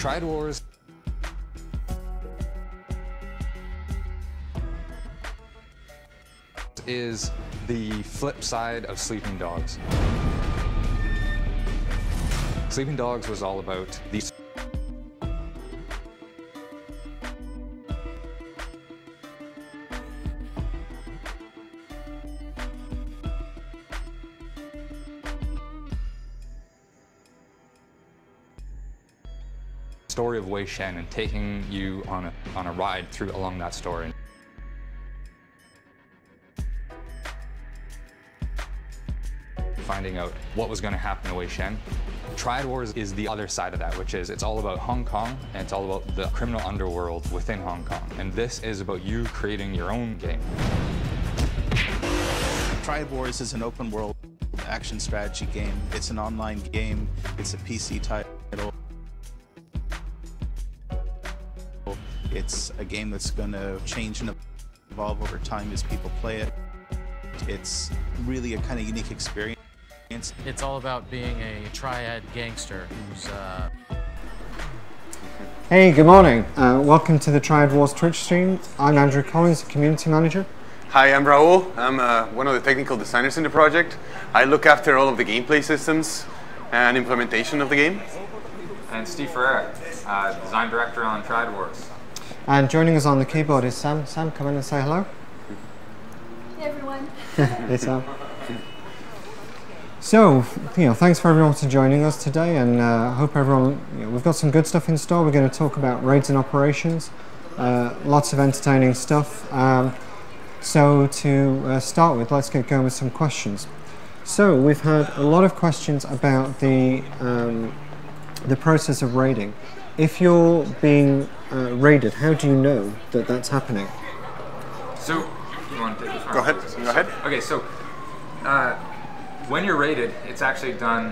Triad Wars is the flip side of Sleeping Dogs. Sleeping Dogs was all about the story of Wei Shen and taking you on a ride through along that story. Finding out what was going to happen to Wei Shen. Triad Wars is the other side of that, which is it's all about Hong Kong and it's all about the criminal underworld within Hong Kong. And this is about you creating your own game. Triad Wars is an open world action strategy game. It's an online game. It's a PC title. It's a game that's going to change and evolve over time as people play it. It's really a kind of unique experience. It's all about being a triad gangster who's Hey, good morning. Welcome to the Triad Wars Twitch stream. I'm Andrew Collins, the community manager. Hi, I'm Raul. I'm one of the technical designers in the project. I look after all of the gameplay systems and implementation of the game. And Steve Ferreira, design director on Triad Wars. And joining us on the keyboard is Sam. Sam, come in and say hello. Hey everyone. Hey Sam. So, thanks for everyone for joining us today, and hope everyone, we've got some good stuff in store. We're going to talk about raids and operations, lots of entertaining stuff. So to start with, let's get going with some questions. So we've had a lot of questions about the process of raiding. If you're being raided, how do you know that that's happening? So, you want to take this one? Go ahead. Go ahead. Okay, so when you're raided, it's actually done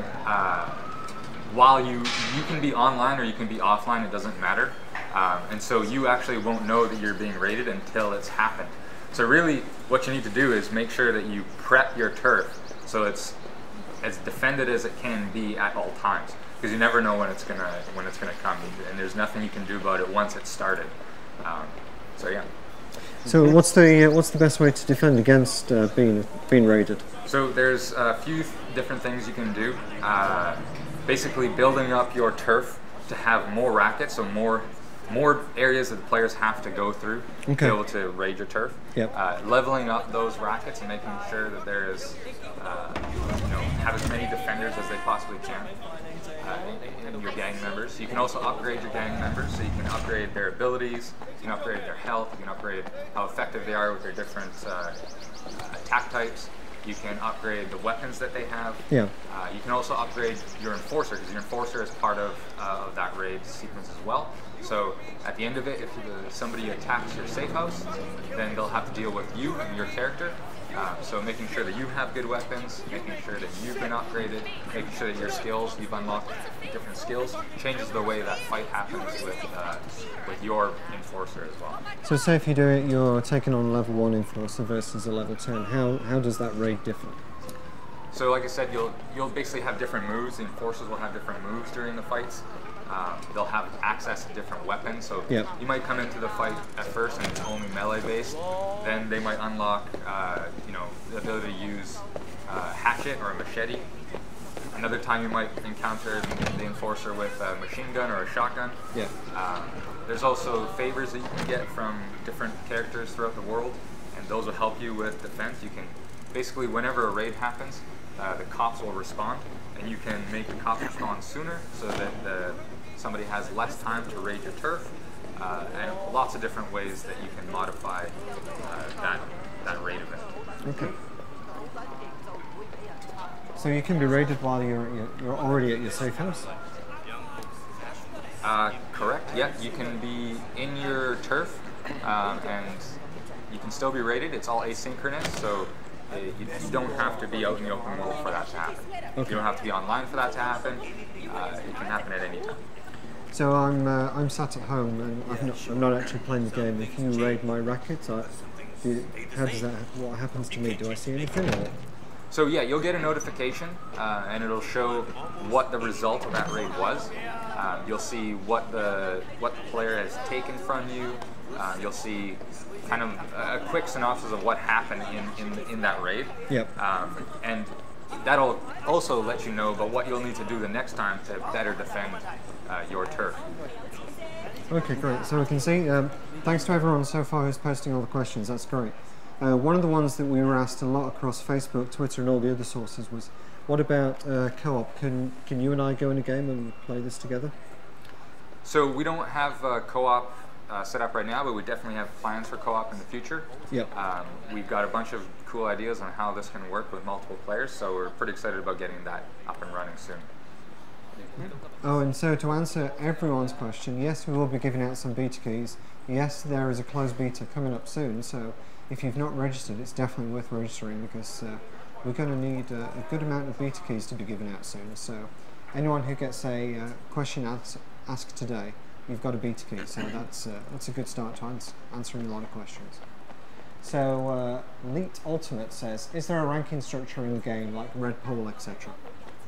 while you can be online or you can be offline. It doesn't matter, and so you actually won't know that you're being raided until it's happened. So really, what you need to do is make sure that you prep your turf so it's as defended as it can be at all times, because you never know when it's gonna come, and there's nothing you can do about it once it's started. So yeah. So what's the best way to defend against being raided? So there's a few different things you can do. Basically, building up your turf to have more rackets, so more areas that the players have to go through to be able to raid your turf. Yep. Leveling up those rackets and making sure that there is, have as many defenders as they possibly can. And your gang members. You can also upgrade your gang members, so you can upgrade their abilities, you can upgrade their health, you can upgrade how effective they are with their different attack types. You can upgrade the weapons that they have. Yeah. You can also upgrade your enforcer, because your enforcer is part of that raid sequence as well. So at the end of it, if somebody attacks your safe house, then they'll have to deal with you and your character. So making sure that you have good weapons, making sure that you've been upgraded, making sure that your skills, you've unlocked different skills, changes the way that fight happens with your enforcer as well. So say if you're taking on a level 1 enforcer versus a level 10, how does that raid differ? So like I said, you'll basically have different moves. The enforcers will have different moves during the fights. They'll have access to different weapons, so yep. You might come into the fight at first and it's only melee based. Then they might unlock, the ability to use a hatchet or a machete. Another time you might encounter the enforcer with a machine gun or a shotgun. Yeah. There's also favors that you can get from different characters throughout the world, and those will help you with defense. You can basically, whenever a raid happens, the cops will respond, and you can make the cops respond sooner so that somebody has less time to raid your turf, and lots of different ways that you can modify that raid event. Okay. So you can be raided while you're already at your safe house? Correct, yeah. You can be in your turf, and you can still be raided. It's all asynchronous, so you don't have to be out in the open world for that to happen. Okay. You don't have to be online for that to happen. It can happen at any time. So I'm sat at home and I'm not actually playing the game. If you raid my racket, what happens to me? Do I see anything? Or? So yeah, you'll get a notification, and it'll show what the result of that raid was. You'll see what the player has taken from you. You'll see kind of a quick synopsis of what happened in that raid. Yep. And that'll also let you know about what you'll need to do the next time to better defend your turf. Okay, great. So we can see, thanks to everyone so far who's posting all the questions, that's great. One of the ones that we were asked a lot across Facebook, Twitter and all the other sources was, what about co-op? Can you and I go in a game and play this together? So we don't have co-op set up right now, but we definitely have plans for co-op in the future. Yep. We've got a bunch of cool ideas on how this can work with multiple players, so we're pretty excited about getting that up and running soon. Oh, and so to answer everyone's question, yes, we will be giving out some beta keys. Yes, there is a closed beta coming up soon, so if you've not registered, it's definitely worth registering because we're going to need a good amount of beta keys to be given out soon. So anyone who gets a question asked today, you've got a beta key, so that's a good start to answering a lot of questions. So Leet Ultimate says, is there a ranking structure in the game, like Red Pole, etc.?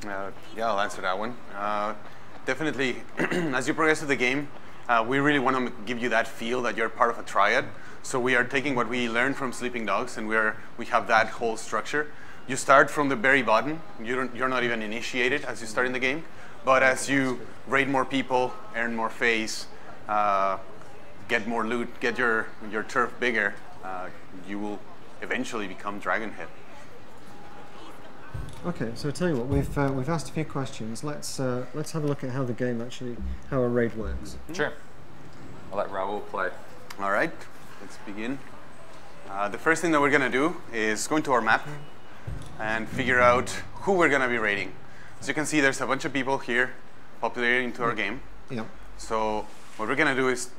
Yeah, I'll answer that one. Definitely, as you progress through the game, we really want to give you that feel that you're part of a triad. So we are taking what we learned from Sleeping Dogs, and we have that whole structure. You start from the very bottom. You're not even initiated as you start in the game. But as you raid more people, earn more phase, get more loot, get your turf bigger, you will eventually become Dragonhead. Okay, so I tell you what, we've asked a few questions. Let's have a look at how the game how a raid works. Sure. I'll let Raul play. All right, let's begin. The first thing that we're going to do is go into our map and figure out who we're going to be raiding. As you can see, there's a bunch of people here populating into our game. Yeah. So what we're going to do is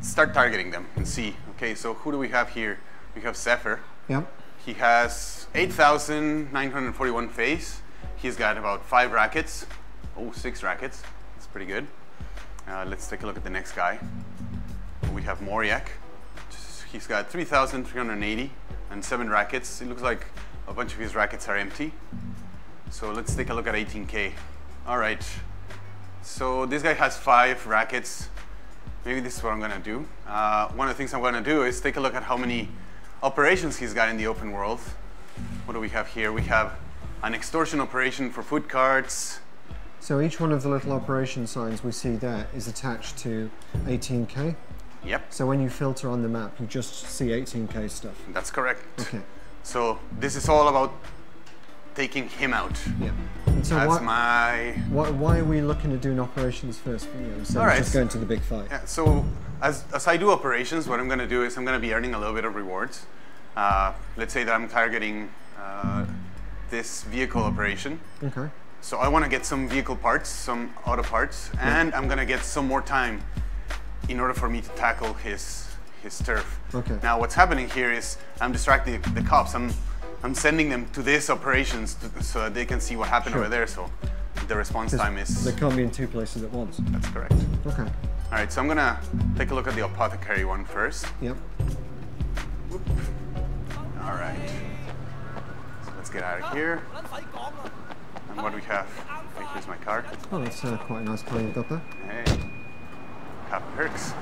start targeting them and see, okay, so who do we have here? We have Zephyr. Yeah. He has 8,941 phase. He's got about 5 rackets. Oh, 6 rackets. That's pretty good. Let's take a look at the next guy. We have Moriak. He's got 3,380 and 7 rackets. It looks like a bunch of his rackets are empty. So let's take a look at 18K. All right. So this guy has 5 rackets. Maybe this is what I'm going to do. One of the things I'm going to do is take a look at how many operations he's got in the open world. What do we have here? We have an extortion operation for food carts. So each one of the little operation signs we see there is attached to 18K? Yep. So when you filter on the map, you just see 18K stuff? That's correct. Okay. So this is all about taking him out. Yeah. And so That's why are we looking at doing operations first? So right. Just going to the big fight. Yeah, so as I do operations, what I'm going to do is I'm going to be earning a little bit of rewards. Let's say that I'm targeting this vehicle operation. Okay. So I want to get some vehicle parts, some auto parts, and I'm going to get some more time in order for me to tackle his turf. Okay. Now what's happening here is I'm distracting the cops. I'm sending them to these operations so that they can see what happened over there. So the response time is... They can't be in 2 places at once. That's correct. Okay. All right, so I'm going to take a look at the apothecary one first. Yep. Whoop. All right. So let's get out of here. And what do we have? Okay, here's my car. Oh, that's quite a nice plane you've got there. Hey. Cap perks.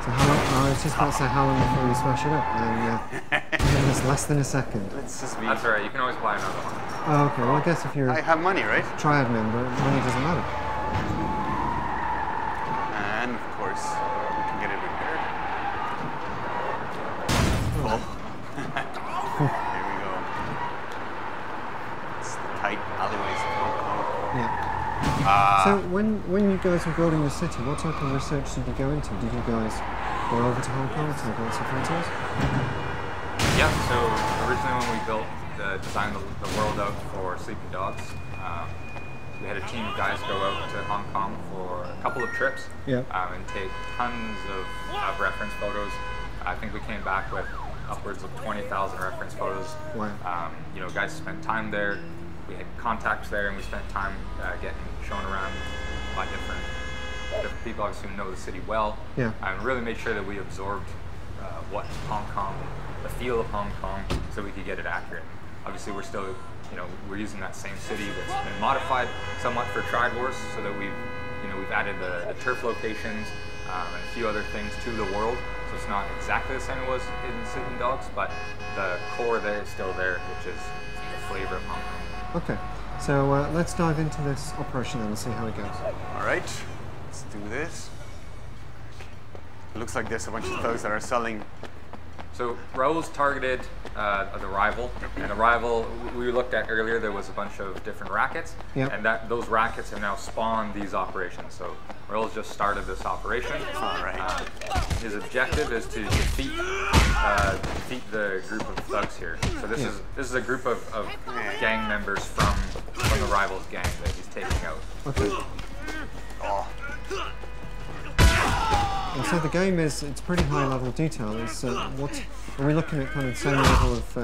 So how long, I was just about to say how long before you smash it up, and it's less than a second. Let's just be... That's all right, you can always buy another one. Oh, okay, well I guess if you're I have money, right? a Triad member, money doesn't matter. And of course, we can get it repaired. Oh. Here we go. It's the tight alleyways of Hong Kong. Yeah. So when you guys were building the city, what type of research did you go into? Did you guys go over to Hong Kong to get some photos? Yeah, so originally when we designed the world out for Sleeping Dogs, we had a team of guys go out to Hong Kong for a couple of trips and take tons of reference photos. I think we came back with upwards of 20,000 reference photos. Wow. Guys spent time there. We had contacts there, and we spent time getting shown around by different people who know the city well. Yeah. And really made sure that we absorbed what Hong Kong, the feel of Hong Kong, so we could get it accurate. Obviously, we're still we're using that same city that's been modified somewhat for Triad Wars, so that we've added the turf locations and a few other things to the world. So it's not exactly the same as it was in Sleeping Dogs, but the core there is still there, which is the flavor of Hong Kong. Okay, so let's dive into this operation then and see how it goes. All right, let's do this. It looks like there's a bunch of thugs that are selling. So Raul's targeted the rival, and the rival we looked at earlier, there was a bunch of different rackets, and those rackets have now spawned these operations. So Raul's just started this operation. All right. His objective is to defeat the group of thugs here. So this is a group of gang members from the rival's gang that he's taking out. Okay. Oh. And so the game it's pretty high level detail. It's what are we looking at? Kind of the same level of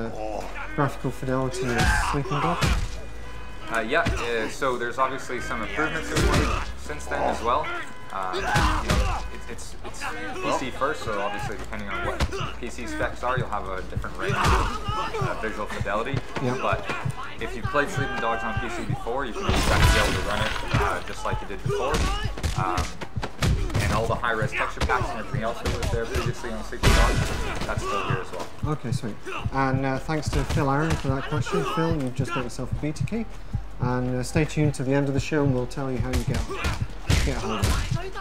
graphical fidelity as Sleeping Dogs? So there's obviously some improvements since then as well. It's PC first, so obviously depending on what PC specs are, you'll have a different range of visual fidelity. But if you played Sleeping Dogs on PC before, you can expect to be able to run it just like you did before. And all the high-res texture packs and everything else that was there previously on Sleeping Dogs, that's still here as well. Okay, sweet. And thanks to Phil Aaron for that question. Phil, you've just got yourself a beta key. And stay tuned to the end of the show and we'll tell you how you get a hold of it.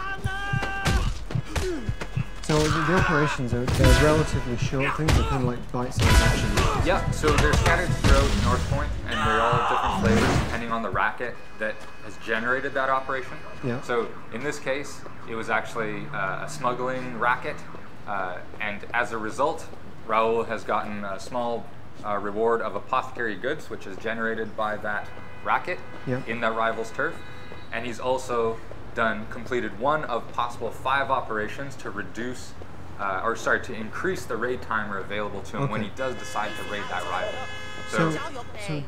So the operations they're relatively short things, they're kind of like bite-sized action. Yeah, so they're scattered throughout North Point, and they're all different flavors depending on the racket that has generated that operation. Yeah. So in this case, it was actually a smuggling racket, and as a result, Raul has gotten a small reward of apothecary goods, which is generated by that racket in that rival's turf, and he's also completed one of possible 5 operations to reduce, to increase the raid timer available to him when he does decide to raid that rival. So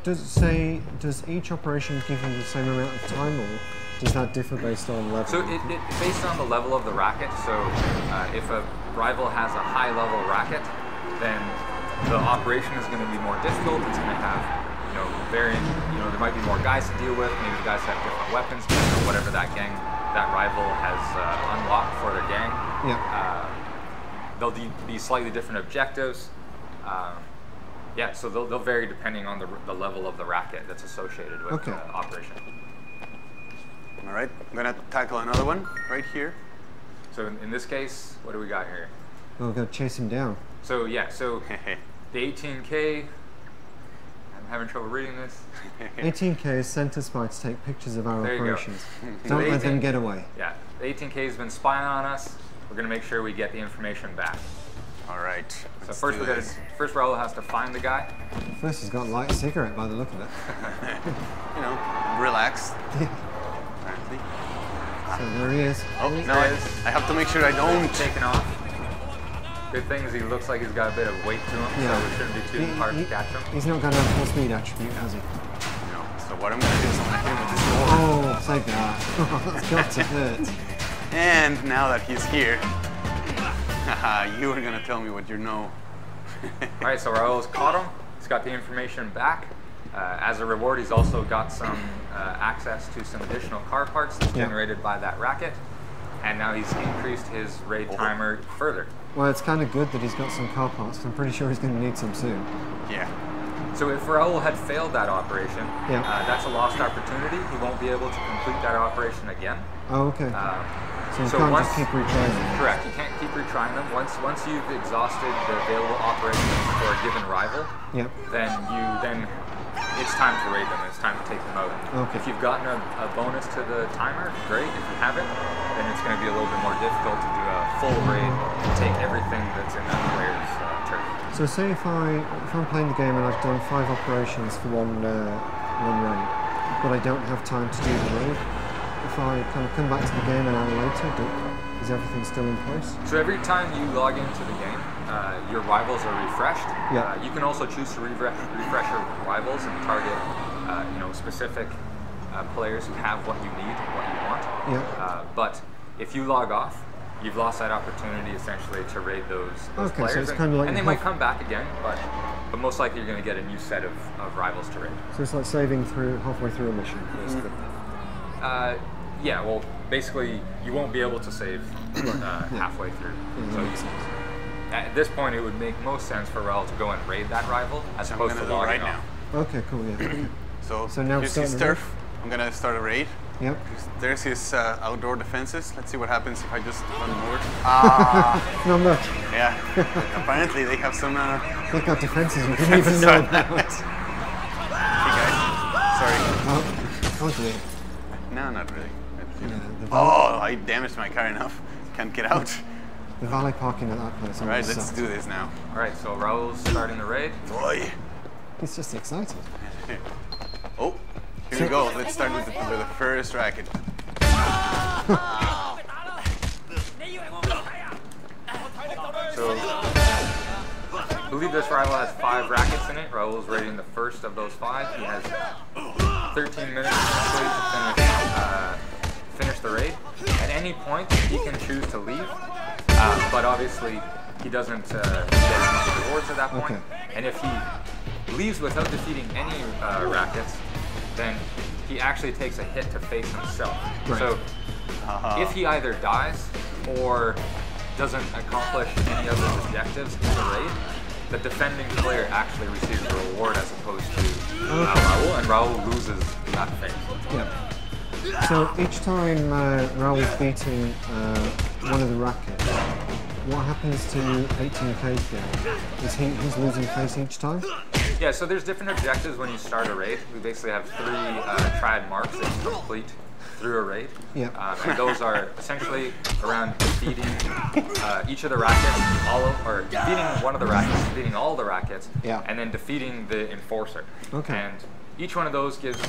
does it say, does each operation give him the same amount of time, or does that differ based on level? So it based on the level of the racket. So if a rival has a high level racket, then the operation is going to be more difficult. It's going to have there might be more guys to deal with. Maybe the guys have different weapons, or whatever that rival has unlocked for their gang. They'll be slightly different objectives. So they'll vary depending on the level of the racket that's associated with the operation. All right, I'm gonna tackle another one right here. So in this case, what do we got here? We'll go chase him down. So the 18K. Having trouble reading this. 18K is sent us by to take pictures of our there operations. Don't let them get away. Yeah, the 18K has been spying on us. We're going to make sure we get the information back. All right. So first Raul has to find the guy. First, he's got a light cigarette by the look of it. Relaxed. Apparently. So there he is. Oh, no, I have to make sure I don't. Taken off. Good thing is he looks like he's got a bit of weight to him, so it shouldn't be too hard to catch him. He's not got a full speed attribute, has he? No. So what I'm going to do is I'm going to hit him with this door. Oh, take that. That's got to hurt. And now that he's here, you were going to tell me what you know. All right, so Raul's caught him. He's got the information back. As a reward, he's also got some access to some additional car parts that's generated by that racket. And now he's increased his raid timer further. Well, it's kind of good that he's got some car parts, because I'm pretty sure he's going to need some soon. Yeah. So if Raul had failed that operation, that's a lost opportunity. He won't be able to complete that operation again. Oh, okay. So you can't just keep retrying them. Correct. You can't keep retrying them. Once you've exhausted the available operations for a given rival, then it's time to raid them. It's time to take them out. Okay. If you've gotten a bonus to the timer, great. If you haven't, then it's going to be a little bit more difficult to do a full raid and take everything that's in that player's turf. So say if I'm playing the game and I've done 5 operations for one raid, but I don't have time to do the raid, if I kind of come back to the game an hour later, is everything still in place? So every time you log into the game, your rivals are refreshed. You can also choose to refresh your rivals and target specific players who have what you need, what you want. But if you log off, you've lost that opportunity essentially to raid those players. So it's kind of like and they might come back again, but most likely you're going to get a new set of rivals to raid. So it's like saving through halfway through a mission, basically. Yeah, well, basically you won't be able to save halfway through. So at this point, it would make most sense for Raul to go and raid that rival as opposed to logging off. Okay, cool, yeah. So now here's his turf. I'm going to start a raid. Yep. There's his outdoor defenses. Let's see what happens if I just run over. Not much. Yeah. Apparently they have some... They've got defenses you didn't even know about. Hey guys, sorry. Oh dear. No, not really. Yeah, I damaged my car enough. Can't get out. the valet parking at that place. Alright, let's do this now. Alright, so Raul's starting the raid. Boy. He's just excited. Oh, here we go. Let's start with the first racket. So, I believe this rival has 5 rackets in it. Raul's raiding the first of those 5. He has 13 minutes to finish the raid. At any point, he can choose to leave, but obviously he doesn't get as much rewards at that point. Okay. And if he leaves without defeating any rackets, then he actually takes a hit to face himself. Right. So if he either dies or doesn't accomplish any of his objectives in the raid, the defending player actually receives a reward as opposed to Raul, and Raul loses that phase. Yeah. So each time Raul is beating one of the rackets, what happens to 18K's game? Is he's losing face each time? Yeah, so there's different objectives when you start a raid. We basically have 3 triad marks that you complete through a raid. Yeah. And those are essentially around defeating each of the rackets, defeating one of the rackets, defeating all the rackets, and then defeating the enforcer. Okay. And each one of those gives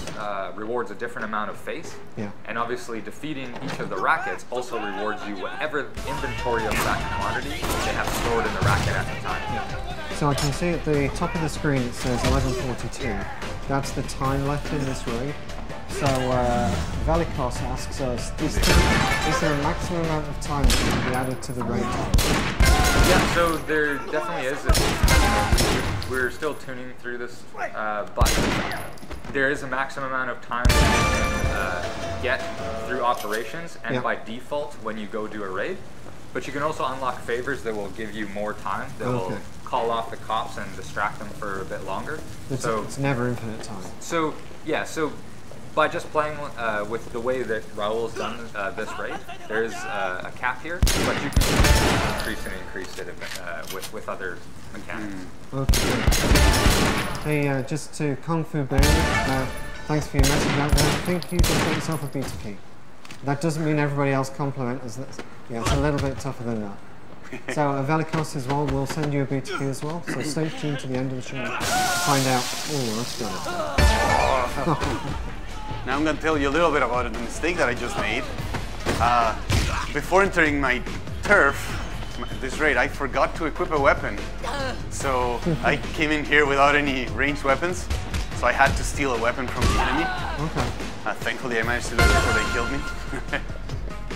rewards a different amount of face. Yeah. And obviously defeating each of the rackets also rewards you whatever inventory of that commodity they have stored in the racket at the time. Yeah. So I can see at the top of the screen it says 11:42. That's the time left in this raid. So Valikos asks us, is there a maximum amount of time that can be added to the raid time? Yeah, so there definitely is. We're still tuning through this, but there is a maximum amount of time that you can get through operations, and by default when you go do a raid. But you can also unlock favors that will give you more time, that will call off the cops and distract them for a bit longer. It's never infinite time. So yeah, so by just playing with the way that Raul's done this raid, there's a cap here, but you can increase and increase it with other mechanics. Okay. Hey, just to Kung Fu Bear, thanks for your message out there. I think you just got yourself a beta key. That doesn't mean everybody else compliment us. Yeah, it's a little bit tougher than that. So Valikos as well will send you a beta key as well. So stay tuned to the end of the show to find out. Oh, that's good. Now I'm going to tell you a little bit about the mistake that I just made. Before entering my turf, this raid, I forgot to equip a weapon. So I came in here without any ranged weapons. So I had to steal a weapon from the enemy. Okay. Thankfully I managed to do it before they killed me.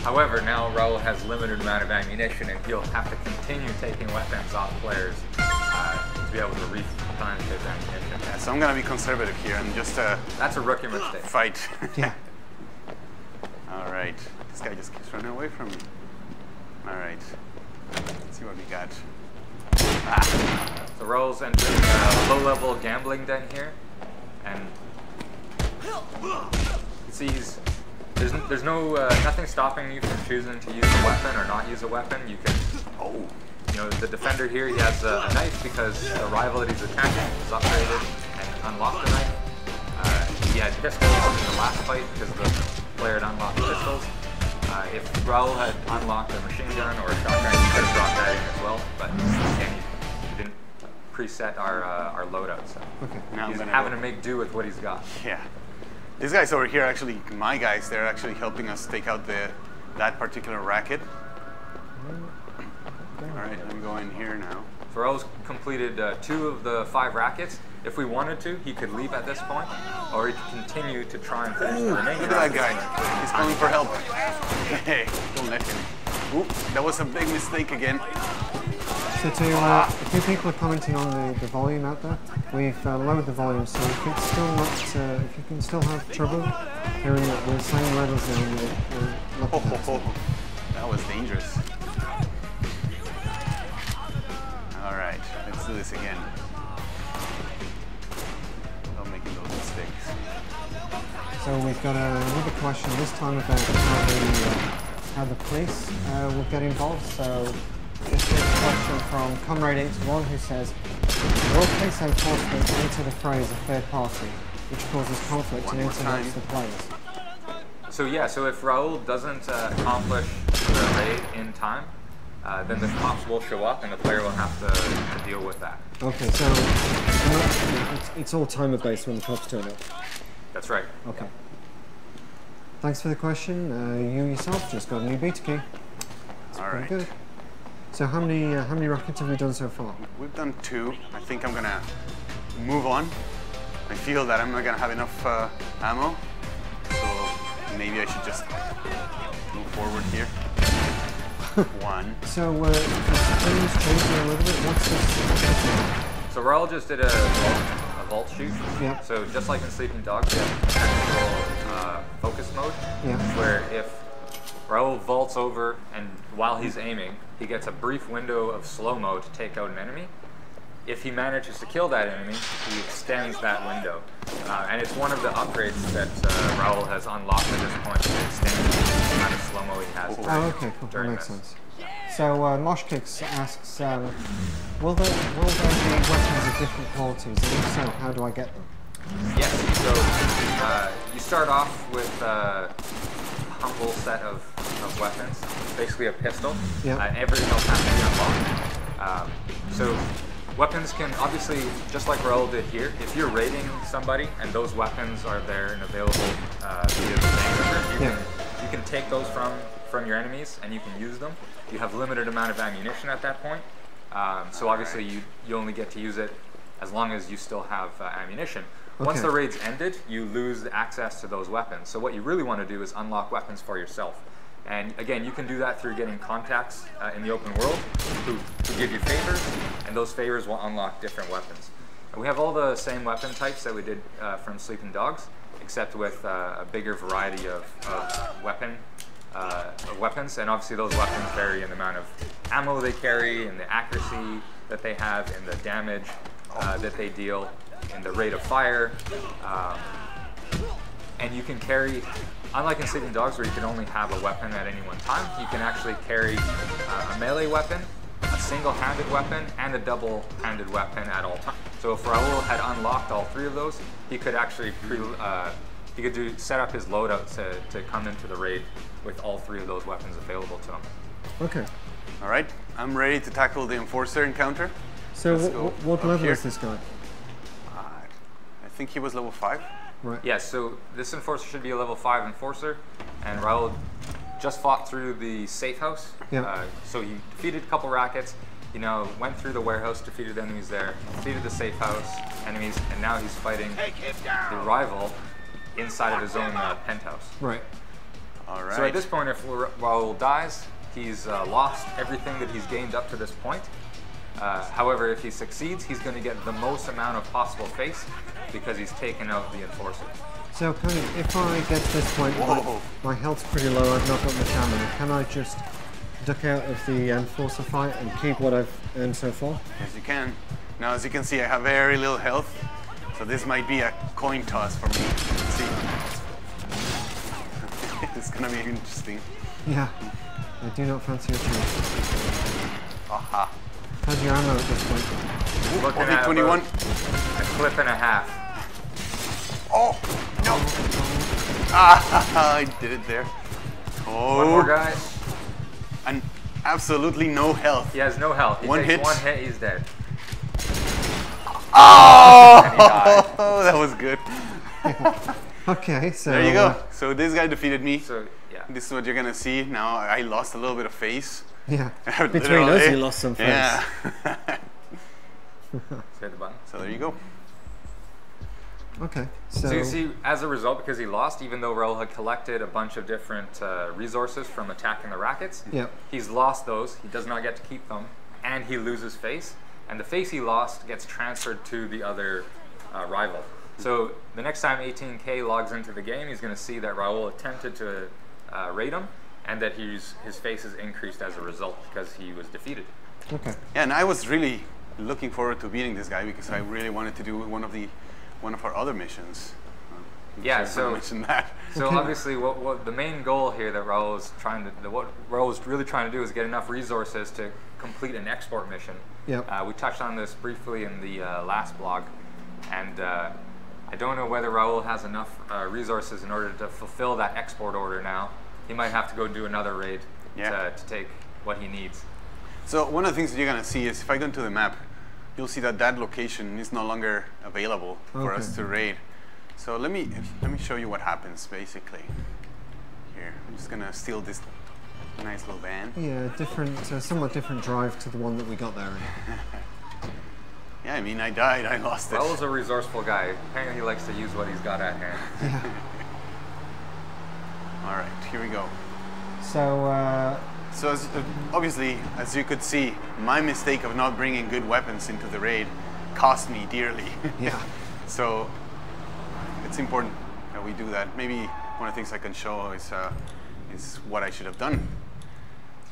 However, now Raul has limited amount of ammunition, and he'll have to continue taking weapons off players to be able to replenish his ammunition. Yeah, so I'm going to be conservative here and just that's a rookie mistake. Fight. Yeah. All right. This guy just keeps running away from me. All right. Let's see what we got. So Raul's entering a low-level gambling den here, and you see there's no nothing stopping you from choosing to use a weapon or not use a weapon. You can, you know, the defender here, he has a knife because the rival that he's attacking is upgraded and unlocked the knife. He had pistols in the last fight because the player had unlocked pistols. If Raul had unlocked a machine gun or a shotgun, he could have brought that in as well, but again, he didn't preset our loadout, so now he's having to make do with what he's got. Yeah. These guys over here, actually, my guys, they're actually helping us take out that particular racket. All right, let me go in here now. So Raul's completed 2 of the 5 rackets. If we wanted to, he could leave at this point, or he could continue to try and finish the remaining. Look at that guy. He's calling for help. Hey, don't let him. Oop, that was a big mistake again. So to a few people are commenting on the volume out there. We've lowered the volume, so if it's still not, if you can still have trouble hearing the same levels now, we'll look at that. That was dangerous. All right, let's do this again. Without making those mistakes. So we've got another question this time about how the police will get involved. So this is a question from Comrade 81 who says, will police enforcement enter the fray as a third party, which causes conflict and interrupts the players? So yeah, so if Raul doesn't accomplish the raid in time, then the cops will show up and the player will have to deal with that. Okay, so it's all timer based when the cops turn up. That's right. Okay. Thanks for the question. You yourself just got a new beta key. That's All pretty right. good. So how many rockets have we done so far? We've done 2. I think I'm gonna move on. I feel that I'm not gonna have enough ammo, so maybe I should just move forward here. 1. So things changing a little bit. What's this? So Raul just did a vault shoot. Yeah. So just like in Sleeping Dogs, we have technical focus mode, Yeah. where if Raul vaults over and while he's aiming, he gets a brief window of slow-mo to take out an enemy. If he manages to kill that enemy, he extends that window. And it's one of the upgrades that Raul has unlocked at this point to extend the amount of slow-mo he has Oh, okay, cool. That during makes this. sense. So Moshkicks asks, will there be weapons of different qualities? And if so, how do I get them? Yes, so you start off with a humble set of weapons, basically a pistol, Yeah. and everything else has to be unlocked. So weapons can, obviously, just like Raul did here, if you're raiding somebody and those weapons are there and available via the game, you can take those from your enemies and you can use them. You have limited amount of ammunition at that point, so obviously you only get to use it as long as you still have ammunition. Once the raid's ended, you lose access to those weapons. So what you really want to do is unlock weapons for yourself. And again, you can do that through getting contacts in the open world who give you favors, and those favors will unlock different weapons. And we have all the same weapon types that we did from Sleeping Dogs, except with a bigger variety of weapons, and obviously those weapons vary in the amount of ammo they carry, and the accuracy that they have, and the damage that they deal, and the rate of fire. And you can carry, unlike in Sleeping Dogs where you can only have a weapon at any one time, you can actually carry a melee weapon, a single-handed weapon, and a double-handed weapon at all times. So if Raul had unlocked all 3 of those, he could actually set up his loadout to come into the raid with all 3 of those weapons available to him. Okay. All right, I'm ready to tackle the Enforcer encounter. So what level here. is this guy? I think he was level 5. Right. Yeah, so this Enforcer should be a level 5 Enforcer, and Raul just fought through the safe house. Yeah. So he defeated a couple rackets, went through the warehouse, defeated enemies there, defeated the safe house enemies, and now he's fighting the rival inside of his own penthouse. Right. All right. So at this point, if Raul dies, he's lost everything that he's gained up to this point. However, if he succeeds, he's going to get the most amount of possible face because he's taken out the Enforcer. So kind of, if I get to this point, my health's pretty low, I've not got much ammo, can I just duck out of the Enforcer fight and keep what I've earned so far? Yes, you can. Now, as you can see, I have very little health, so this might be a coin toss for me. Let's see. It's gonna be interesting. Yeah, I do not fancy a chance. Aha. How's your ammo at this point? Looking Only at 21. a clip and a half. Oh, no. Ah, I did it there. Oh. One more guy. And absolutely no health. He has no health. He One takes hit. one hit, he's dead. Oh! And he died. Oh, that was good. Okay, so... There you go. So this guy defeated me. So, yeah. This is what you're gonna see. Now I lost a little bit of face. Yeah, between Literally. us you lost some face. Yeah. Hit the button. So there you go. Okay, So you see, as a result, because he lost, even though Raul had collected a bunch of different resources from attacking the rackets, Yeah. he's lost those. He does not get to keep them, and he loses face, and the face he lost gets transferred to the other rival. So the next time 18K logs into the game, he's going to see that Raul attempted to raid him, and that his face is increased as a result because he was defeated. Okay. Yeah, and I was really looking forward to beating this guy because I really wanted to do one of our other missions. Yeah, so mention that. So obviously, what the main goal here that Raul is what Raul is really trying to do is get enough resources to complete an export mission. Yep. We touched on this briefly in the last blog, and I don't know whether Raul has enough resources in order to fulfill that export order now. He might have to go do another raid to take what he needs. So one of the things that you're going to see is if I go into the map, you'll see that that location is no longer available for us to raid. So let me show you what happens basically. Here, I'm just going to steal this nice little van. Yeah, different, somewhat different drive to the one that we got there in. Yeah, I mean, I died, I lost it. Raul's a resourceful guy. Apparently he likes to use what he's got at hand. Yeah. All right, here we go. So, So obviously, as you could see, my mistake of not bringing good weapons into the raid cost me dearly. yeah. So it's important that we do that. Maybe one of the things I can show is what I should have done.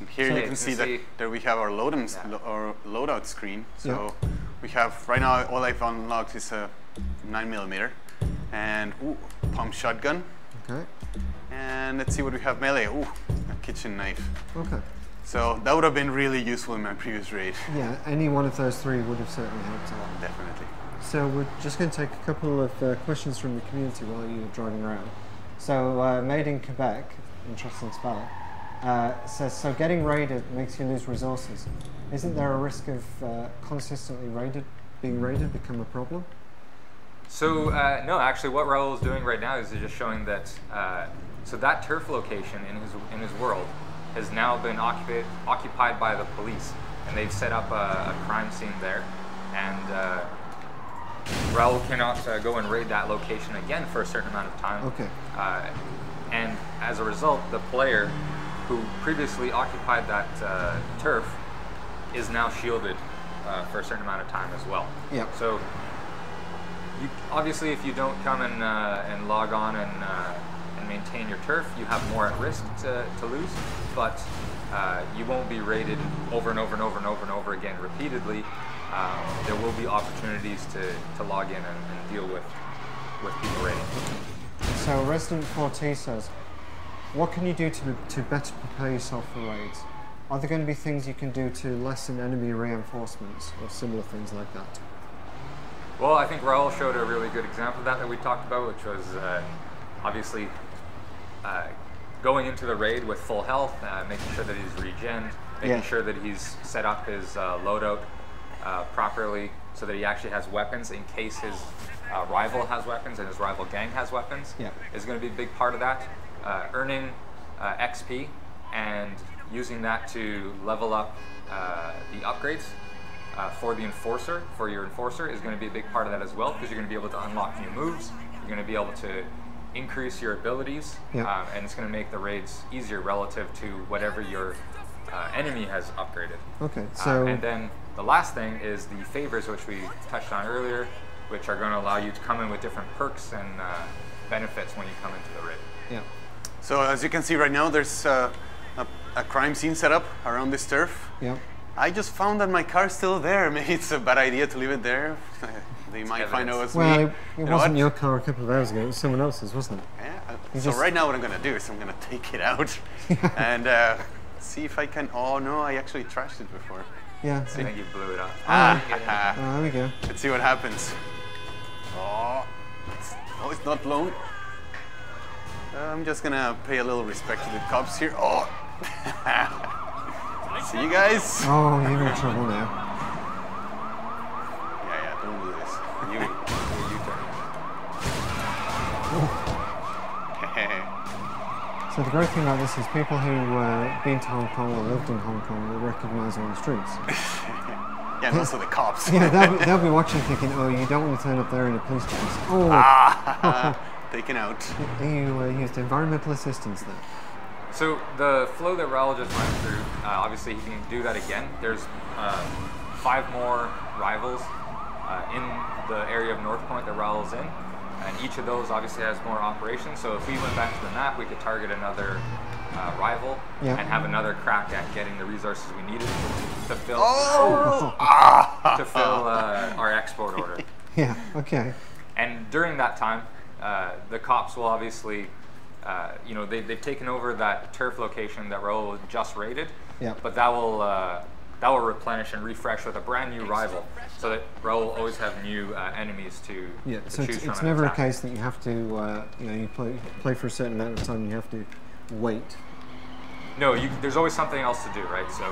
And here So you can see that we have our loadout screen. So we have, right now, all I've unlocked is a 9mm and pump shotgun. Okay. And let's see what we have. Melee. Ooh, a kitchen knife. Okay. So that would have been really useful in my previous raid. Yeah, any one of those three would have certainly helped a lot. Definitely. So we're just going to take a couple of questions from the community while you're driving around. So Made in Quebec, interesting spelling, says, so getting raided makes you lose resources. Isn't there a risk of consistently being raided become a problem? So no, actually, what Raul is doing right now is just showing that. So that turf location in his world has now been occupied by the police, and they've set up a crime scene there, and Raul cannot go and raid that location again for a certain amount of time. Okay. And as a result, the player who previously occupied that turf is now shielded for a certain amount of time as well. Yeah. So obviously, if you don't come and log on and maintain your turf, you have more at risk to lose, but you won't be raided over and over and over and over and over again repeatedly. There will be opportunities to log in and deal with people raiding. So Resident 4T says, what can you do to better prepare yourself for raids? Are there going to be things you can do to lessen enemy reinforcements or similar things like that? Well, I think Raul showed a really good example of that we talked about, which was obviously going into the raid with full health, making sure that he's regened, making sure that he's set up his loadout properly so that he actually has weapons in case his rival has weapons and his rival gang has weapons is going to be a big part of that. Earning XP and using that to level up the upgrades for your enforcer is going to be a big part of that as well, because you're going to be able to unlock new moves, you're going to be able to increase your abilities, and it's going to make the raids easier relative to whatever your enemy has upgraded. Okay, so... and then the last thing is the favors, which we touched on earlier, which are going to allow you to come in with different perks and benefits when you come into the raid. Yeah. So as you can see right now, there's a crime scene set up around this turf. Yeah. I just found that my car's still there. Maybe it's a bad idea to leave it there. They might find out it's me. Well, it wasn't what? your car a couple of hours ago. It was someone else's, wasn't it? Yeah. So right now what I'm going to do is I'm going to take it out and see if I can... Oh, no, I actually trashed it before. Yeah. I think you blew it up. There we go. Let's see what happens. Oh, it's not blown. I'm just going to pay a little respect to the cops here. Oh. See you guys. Oh, you're in trouble now. Yeah, don't do this. You So the great thing about this is people who been to Hong Kong or lived in Hong Kong will recognise all the streets. Yeah, and also the cops. Yeah, they'll be watching thinking, oh, you don't want to turn up there in a police chase. Oh. Taken out. You used environmental assistance there. So the flow that Raul just went through, obviously he can do that again. There's 5 more rivals in the area of North Point that Raul's in, and each of those obviously has more operations. So if we went back to the map, we could target another rival and have another crack at getting the resources we needed to fill to fill our export order. Yeah. Okay. And during that time, the cops will obviously, you know, they've taken over that turf location that Raul just raided. Yeah. But that will replenish and refresh with a brand new rival, so that Raul will always have new enemies to So choose from. it's never a case that you have to, you know, you play for a certain amount of time and you have to wait. No, there's always something else to do, right? So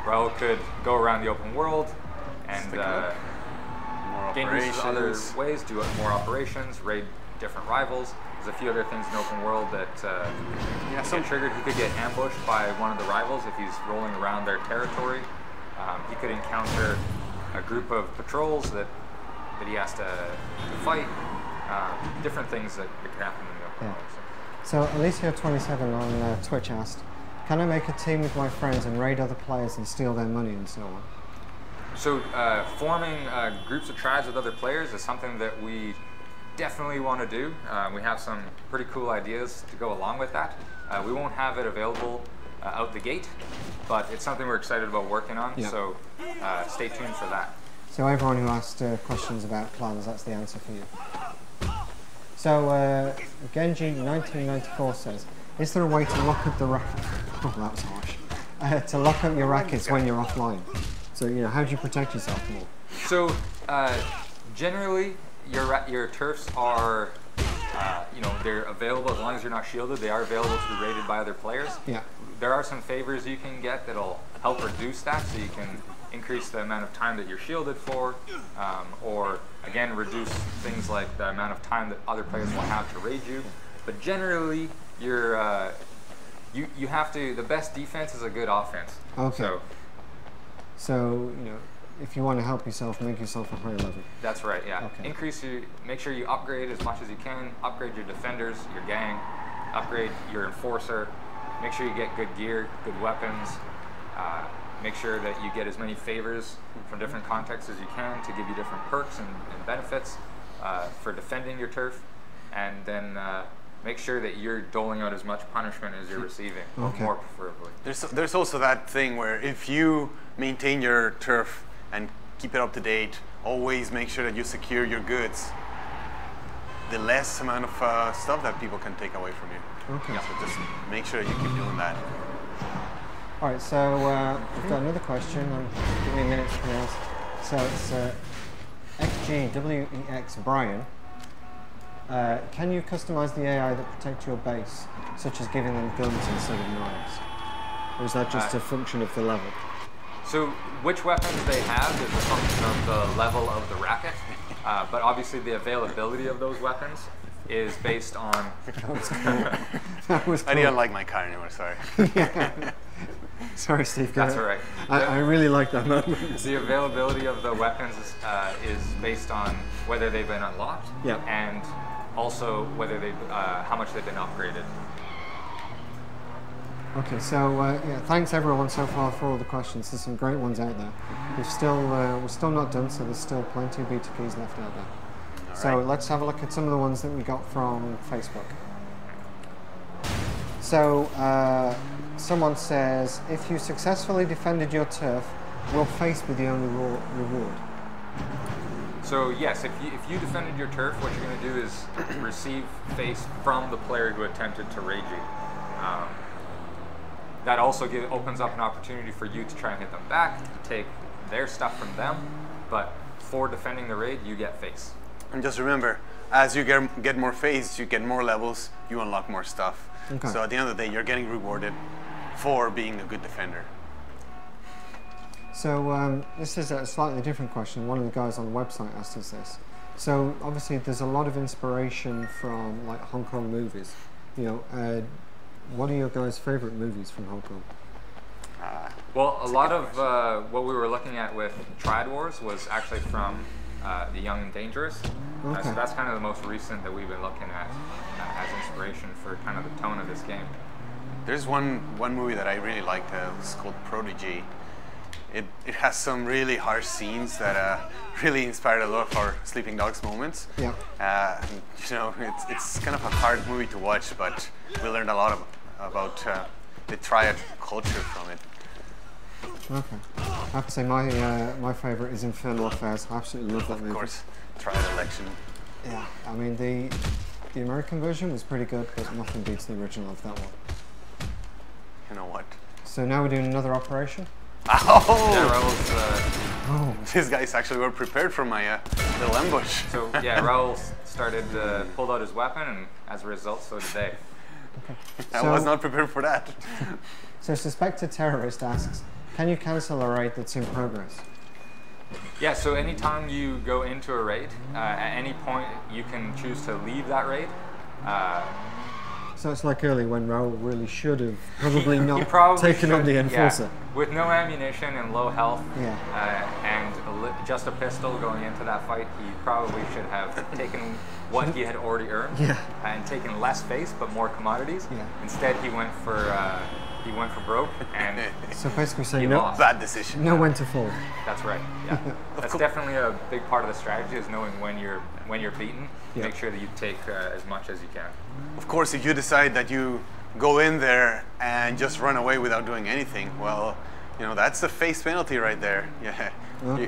Raul could go around the open world and gain resources other ways, do more operations, raid different rivals. There's a few other things in open world that get triggered. He could get ambushed by one of the rivals if he's rolling around their territory. He could encounter a group of patrols that he has to fight. Different things that could happen in the open world. So Alicia27 on Twitch asked, can I make a team with my friends and raid other players and steal their money and so on? So forming groups of triads with other players is something that we definitely want to do. We have some pretty cool ideas to go along with that. We won't have it available out the gate, but it's something we're excited about working on, so stay tuned for that. So everyone who asked questions about plans, that's the answer for you. So Genji1994 says, is there a way to lock up the racket? Oh, that was harsh. To lock up your rackets when you're offline. So, you know, how do you protect yourself more? So, generally, your turfs are, you know, they're available as long as you're not shielded. They are available to be raided by other players. Yeah. There are some favors you can get that'll help reduce that, so you can increase the amount of time that you're shielded for, or again reduce things like the amount of time that other players will have to raid you. But generally, you're you have to. The best defense is a good offense. Okay. So you know, if you want to help yourself, make yourself a higher level. That's right. Yeah. Okay. Make sure you upgrade as much as you can. Upgrade your defenders, your gang. Upgrade your enforcer. Make sure you get good gear, good weapons. Make sure that you get as many favors from different contexts as you can to give you different perks and benefits for defending your turf, and then make sure that you're doling out as much punishment as you're receiving, or more preferably. There's also that thing where if you maintain your turf and keep it up to date, always make sure that you secure your goods, the less amount of stuff that people can take away from you. Okay. So just make sure you keep doing that. All right, so we've got another question. Give me a minute to pronounce. So it's XGWEX Brian. Can you customize the AI that protect your base, such as giving them guns instead of knives? Or is that just a function of the level? So which weapons they have is a function of the level of the racket, but obviously the availability of those weapons is based on... That was cool. I didn't like my car anymore, sorry. Sorry, Steve. That's all right. I really like that moment. The availability of the weapons is based on whether they've been unlocked, and also whether how much they've been upgraded. Okay, so yeah, thanks everyone so far for all the questions. There's some great ones out there. We're still not done, so there's still plenty of beta keys left out there. So let's have a look at some of the ones that we got from Facebook. So someone says, if you successfully defended your turf, will face be the only reward? So yes, if you defended your turf, what you're going to do is receive face from the player who attempted to raid you. That also opens up an opportunity for you to try and hit them back, to take their stuff from them, but for defending the raid, you get face. And just remember, as you get more face, you get more levels, you unlock more stuff. Okay. So at the end of the day, you're getting rewarded for being a good defender. So this is a slightly different question. One of the guys on the website asked us this. So obviously there's a lot of inspiration from like Hong Kong movies. You know, what are your guys' favorite movies from Hong Kong? Well, a lot of what we were looking at with Triad Wars was actually from The Young and Dangerous. So that's kind of the most recent that we've been looking at as inspiration for kind of the tone of this game. There's one movie that I really liked. It's called Prodigy. It has some really harsh scenes that really inspired a lot of our Sleeping Dogs moments. Yeah. You know, it's kind of a hard movie to watch, but we learned a lot about the Triad culture from it. Okay. I have to say my favourite is Infernal Affairs. I absolutely love that movie. Of course, Triad Election. Yeah. I mean the American version was pretty good, but nothing beats the original of that one. You know what? So now we're doing another operation. Oh! Yeah, Raul's, These guys actually were prepared for my little ambush. so yeah, Raul pulled out his weapon, and as a result, so did they. I So- was not prepared for that. So suspected terrorist asks, can you cancel a raid that's in progress? Yeah, so anytime you go into a raid, at any point you can choose to leave that raid. So it's like earlier when Raul really should have probably He not probably taken on should- the enforcer. Yeah, with no ammunition and low health, Yeah. and just a pistol going into that fight, he probably should have taken what he had already earned, Yeah. and taken less face but more commodities. Yeah. Instead, he went for broke, and So basically saying he no, lost. Bad decision. know when to fall. That's right. Yeah, that's definitely a big part of the strategy, is knowing when you're beaten. Yeah. Make sure that you take as much as you can. Of course, if you decide that you go in there and just run away without doing anything, well, you know, that's a face penalty right there. Yeah.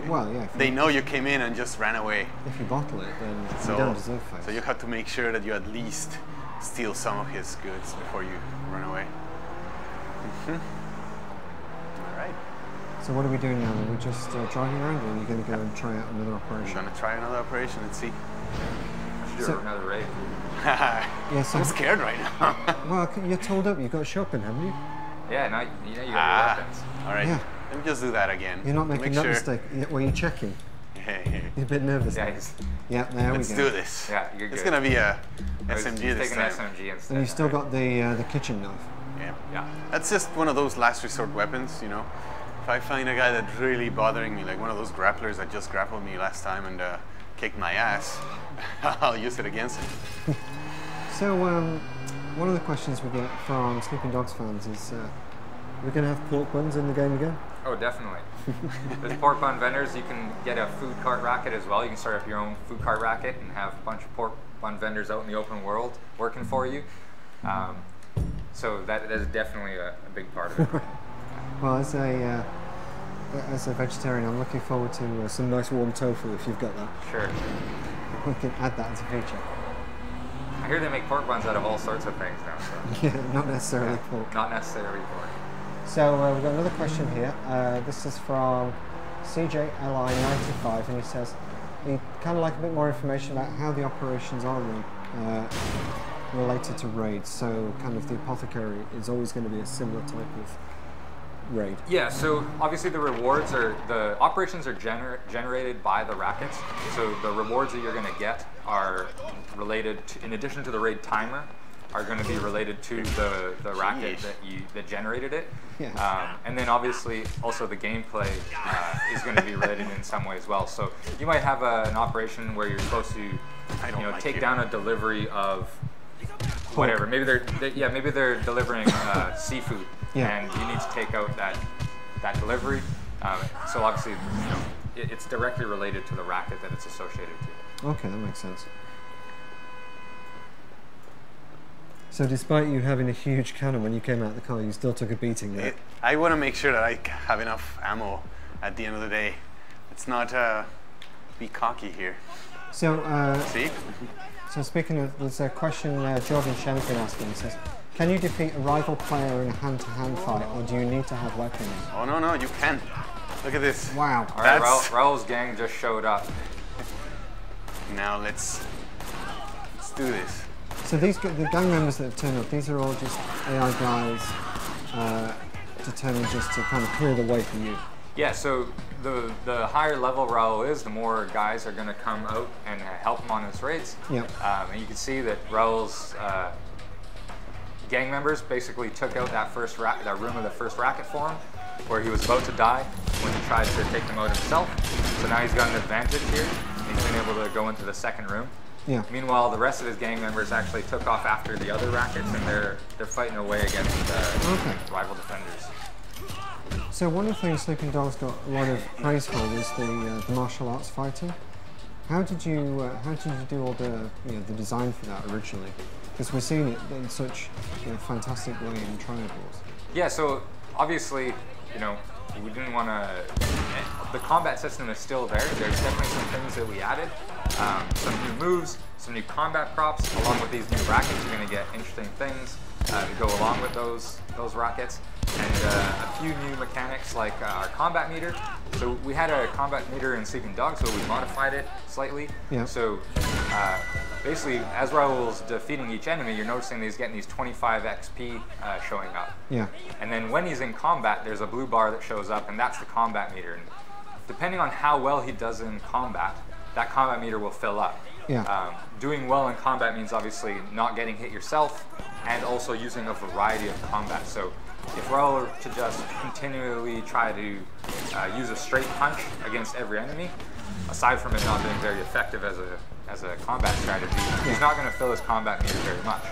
Well, yeah. They know you came in and just ran away. If you bottle it, then So, you don't deserve face. so you have to make sure that you at least steal some of his goods before you run away. All right. So what are we doing now? Are we just driving around, or are you going to go and try out another I'm operation? gonna try another operation and see. I should do So- another raid. Yeah, so I'm scared right now. well, you're told up. You've got shopping, haven't you? Yeah, now you got your weapons. All right. Yeah. Let me just do that again. You're not Make making that sure. mistake. Well, you're checking. Hey, You're a bit nervous. Yeah, now. he's, Yeah, there let's we go. do this. yeah, you're good. It's gonna be a I was SMG this taking time. SMG instead. And you've still got the kitchen knife. Yeah. Yeah. That's just one of those last resort weapons, you know. If I find a guy that's really bothering me, like one of those grapplers that just grappled me last time and kicked my ass, I'll use it against him. So one of the questions we get from Sleeping Dogs fans is, we're going to have pork buns in the game again? Oh, definitely. There's pork bun vendors. You can get a food cart racket as well. You can start up your own food cart racket and have a bunch of pork bun vendors out in the open world working for you. So that is definitely a big part of it. Well, as a vegetarian, I'm looking forward to some nice warm tofu if you've got that. Sure. We can add that as a feature. I hear they make pork buns out of all sorts of things now, so Yeah, not necessarily pork. not necessarily pork. So we've got another question here. This is from CJLI95, and he says he'd kind of like a bit more information about how the operations are related to raids. So kind of the apothecary is always going to be a similar type of raid. Yeah, so obviously the operations are generated by the rackets. So the rewards that you're going to get are related to, in addition to the raid timer, are going to be related to the racket that generated it. Yeah. And then obviously also the gameplay is going to be related in some way as well. So you might have an operation where you're supposed to take down a delivery of whatever. Maybe they're delivering seafood, Yeah. and you need to take out that delivery. So obviously, it's directly related to the racket that it's associated to. Okay, that makes sense. So despite you having a huge cannon when you came out of the car, you still took a beating there. I want to make sure that I have enough ammo at the end of the day. Let's not be cocky here. So, See? so speaking of, there's a question Jordan Shenkin asking. He says, can you defeat a rival player in a hand-to-hand fight, or do you need to have weapons? Oh, no, you can. Look at this. Wow. All right, That's- Raul's gang just showed up. Now let's do this. So the gang members that have turned up, these are all just AI guys determined just to kind of clear the way for you. Yeah, so the higher level Raul is, the more guys are going to come out and help him on his raids. Yeah. And you can see that Raul's gang members basically took out that room of the first racket for him, where he was about to die when he tried to take them out himself. So now he's got an advantage here. He's been able to go into the second room Yeah. Meanwhile, the rest of his gang members actually took off after the other rackets, and they're fighting away against rival defenders. So one of the things Sleeping Dog's got a lot of praise for is the martial arts fighting. How did you do all the the design for that originally? Because we're seeing it in such fantastic way in Triad Wars. Yeah. So obviously, we didn't want to. The combat system is still there. There's definitely some things that we added, some new moves, some new combat props. Along with these new rackets, you're going to get interesting things to go along with those rackets, and a few new mechanics like our combat meter. So we had a combat meter in Sleeping Dog, so we modified it slightly. Yeah. So basically, as Raul's defeating each enemy, you're noticing that he's getting these 25 XP showing up. Yeah. And then when he's in combat, there's a blue bar that shows up, and that's the combat meter. And depending on how well he does in combat, that combat meter will fill up. Yeah. Doing well in combat means obviously not getting hit yourself, and also using a variety of combat. So if Raul were to just continually try to use a straight punch against every enemy, aside from it not being very effective as a combat strategy, he's not going to fill his combat meter very much.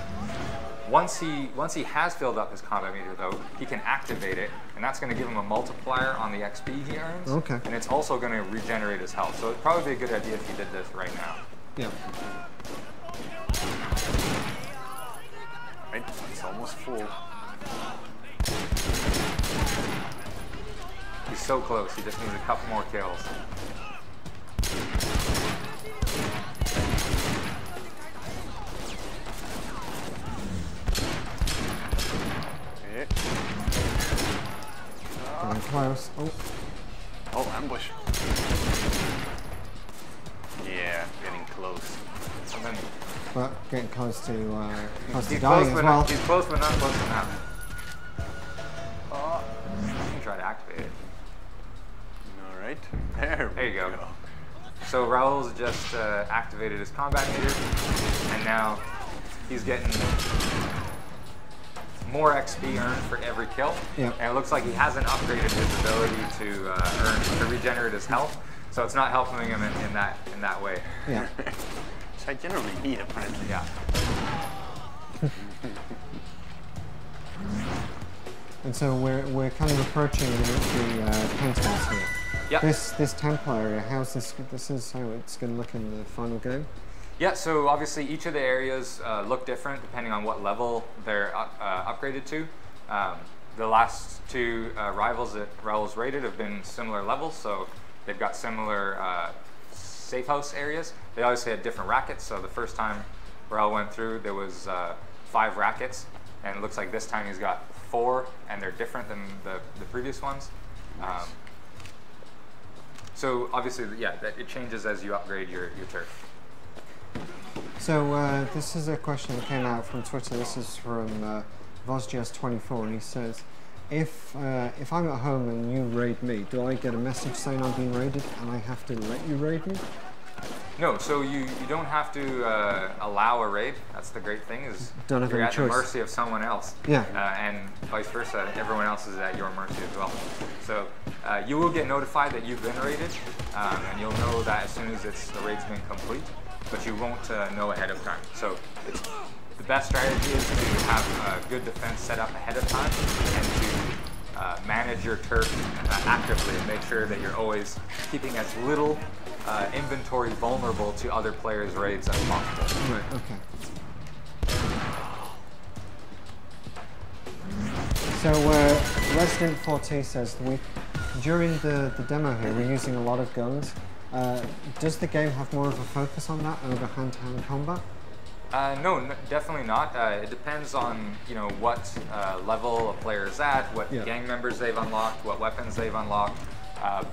Once he has filled up his combat meter, though, he can activate it, and that's going to give him a multiplier on the XP he earns. Okay. And it's also going to regenerate his health. So it'd probably be a good idea if he did this right now. Yeah. Right, it's almost full. He's so close. He just needs a couple more kills. Okay. Getting close. Oh. Oh, ambush. Yeah, getting close. And then But getting close to he's dying close, as but well. he's close, but not close enough. You can try to activate it. All right, there you go. So Raul's just activated his combat meter, and now he's getting more XP earned for every kill. Yep. And it looks like he hasn't upgraded his ability to regenerate his health, so it's not helping him in that way. Yeah. Which I generally need, apparently. Yeah. And so we're kind of approaching the penthouse here. Yep. This temple area, how's this? This is how it's going to look in the final game. Yeah, so obviously each of the areas look different depending on what level they're upgraded to. The last two rivals that Raul's rated have been similar levels, so they've got similar safe house areas. They obviously had different rackets, so the first time Raul went through, there was 5 rackets, and it looks like this time he's got 4, and they're different than the previous ones. So obviously, yeah, it changes as you upgrade your turf. So this is a question that came out from Twitter. This is from VozGS24, and he says, if I'm at home and you raid me, do I get a message saying I'm being raided and I have to let you raid me? No, so you don't have to allow a raid. That's the great thing, is Don't have you're any at choice. the mercy of someone else. Yeah. And vice versa, everyone else is at your mercy as well. So you will get notified that you've been raided, and you'll know that as soon as the raid's been complete, but you won't know ahead of time. So the best strategy is to have a good defense set up ahead of time, and to manage your turf actively and make sure that you're always keeping as little inventory vulnerable to other players' raids as possible. Right, okay. So Resident 4T says during the demo here we're using a lot of guns. Does the game have more of a focus on that over hand-to-hand combat? No, definitely not. It depends on what level a player is at, what gang members they've unlocked, what weapons they've unlocked.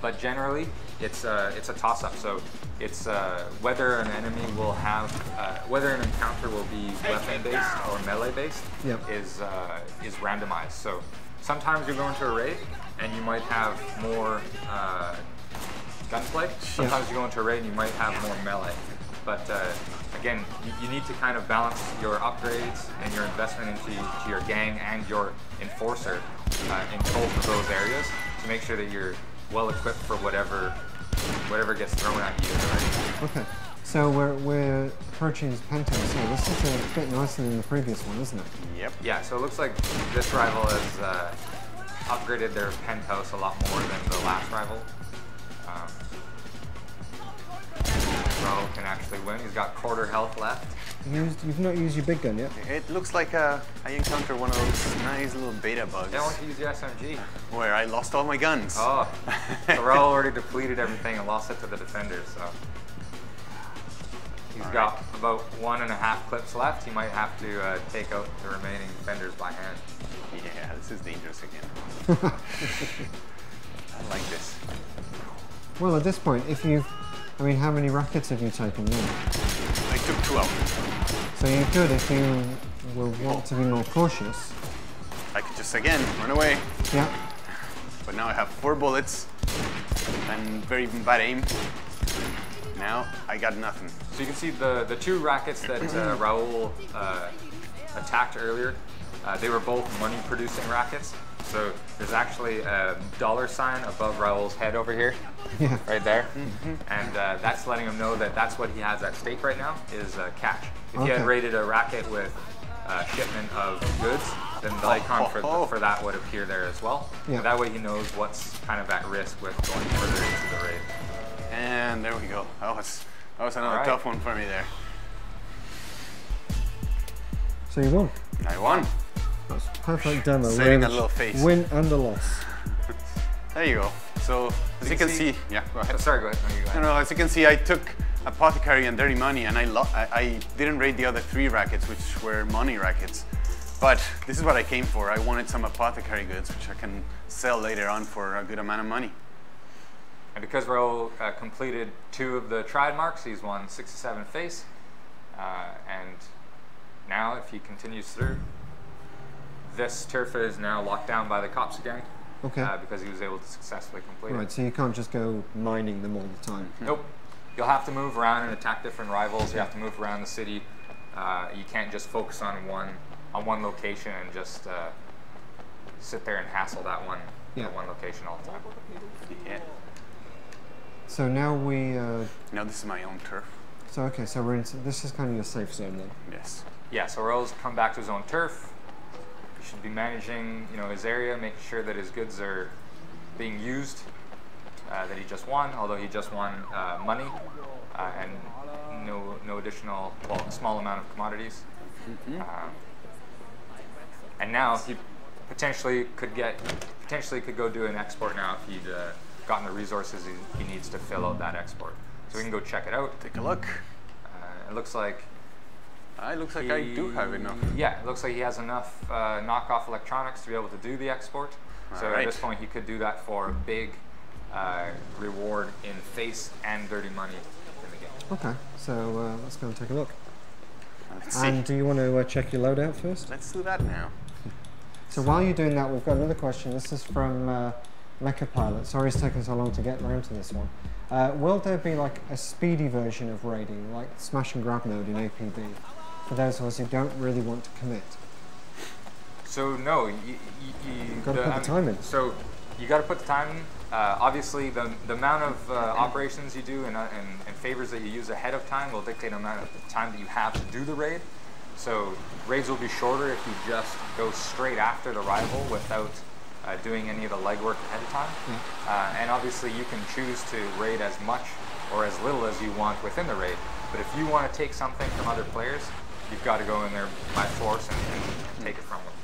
But generally, it's a toss-up. So it's whether an enemy will have, whether an encounter will be weapon-based or melee-based is randomized. So sometimes you go into a raid and you might have more gunplay. Sometimes you go into a raid and you might have more melee. But again, you need to kind of balance your upgrades and your investment into your gang and your enforcer in both of those areas to make sure that you're well equipped for whatever gets thrown at you. Okay. So we're approaching his penthouse here. This is a bit nicer than the previous one, isn't it? Yep. Yeah, so it looks like this rival has upgraded their penthouse a lot more than the last rival. Raul can actually win. He's got quarter health left. You've not used your big gun yet? It looks like I encountered one of those nice little beta bugs. I want to use the SMG. Where I lost all my guns. Oh, so Raul already depleted everything and lost it to the defenders, so. He's got about 1.5 clips left. He might have to take out the remaining defenders by hand. Yeah, this is dangerous again. I like this. Well, at this point, I mean, how many rackets have you taken now? I took 2 out. So you could, if you will want to be more cautious. I could just, again, run away. Yeah. But now I have 4 bullets and very bad aim. Now I got nothing. So you can see the 2 rackets that Raul attacked earlier, they were both money-producing rackets. So there's actually a $sign above Raul's head over here, right there. And that's letting him know that that's what he has at stake right now, is cash. If he had raided a racket with shipment of goods, then the icon for that would appear there as well. Yeah. That way he knows what's kind of at risk with going further into the raid. And there we go. That was another tough one for me there. So you won. I won. That's perfect demo. Saving a little face. Win and a loss. There you go. So as you can see, yeah, go ahead. Oh, sorry, go ahead. No, you go ahead. No, as you can see, I took Apothecary and Dirty Money, and I didn't raid the other 3 rackets, which were money rackets. But this is what I came for. I wanted some Apothecary goods, which I can sell later on for a good amount of money. And because Raul completed 2 of the Triad marks, he's won 67 face. And now, if he continues through, this turf is now locked down by the cops again. Okay. Because he was able to successfully complete it. Right, so you can't just go mining them all the time. Nope. You'll have to move around and attack different rivals. You have to move around the city. You can't just focus on one location and just sit there and hassle that one location all the time. Yeah. So now Now this is my own turf. So okay, so this is kind of your safe zone then. Yes. Yeah. So Raul's come back to his own turf. He should be managing, his area, making sure that his goods are being used. That he just won, although he just won money and no additional, well, a small amount of commodities. And now he potentially could go do an export now if he'd gotten the resources he needs to fill out that export. So we can go check it out. Take a look. It looks like. It looks like I do have enough. Yeah, it looks like he has enough knockoff electronics to be able to do the export. So at this point, he could do that for a big reward in face and dirty money in the game. Okay, so let's go and take a look. Let's see. And do you want to check your loadout first? Let's do that now. So while you're doing that, we've got another question. This is from Mecha Pilot. Sorry it's taken so long to get around to this one. Will there be like a speedy version of raiding, like smash and grab mode in APB, for those of us who don't really want to commit? So no, you got to put the time in. So you got to put the time in. Obviously, the amount of operations you do and favors that you use ahead of time will dictate the amount of time that you have to do the raid. So raids will be shorter if you just go straight after the rival without doing any of the legwork ahead of time. And obviously, you can choose to raid as much or as little as you want within the raid. But if you want to take something from other players, you've got to go in there by force and take it from them.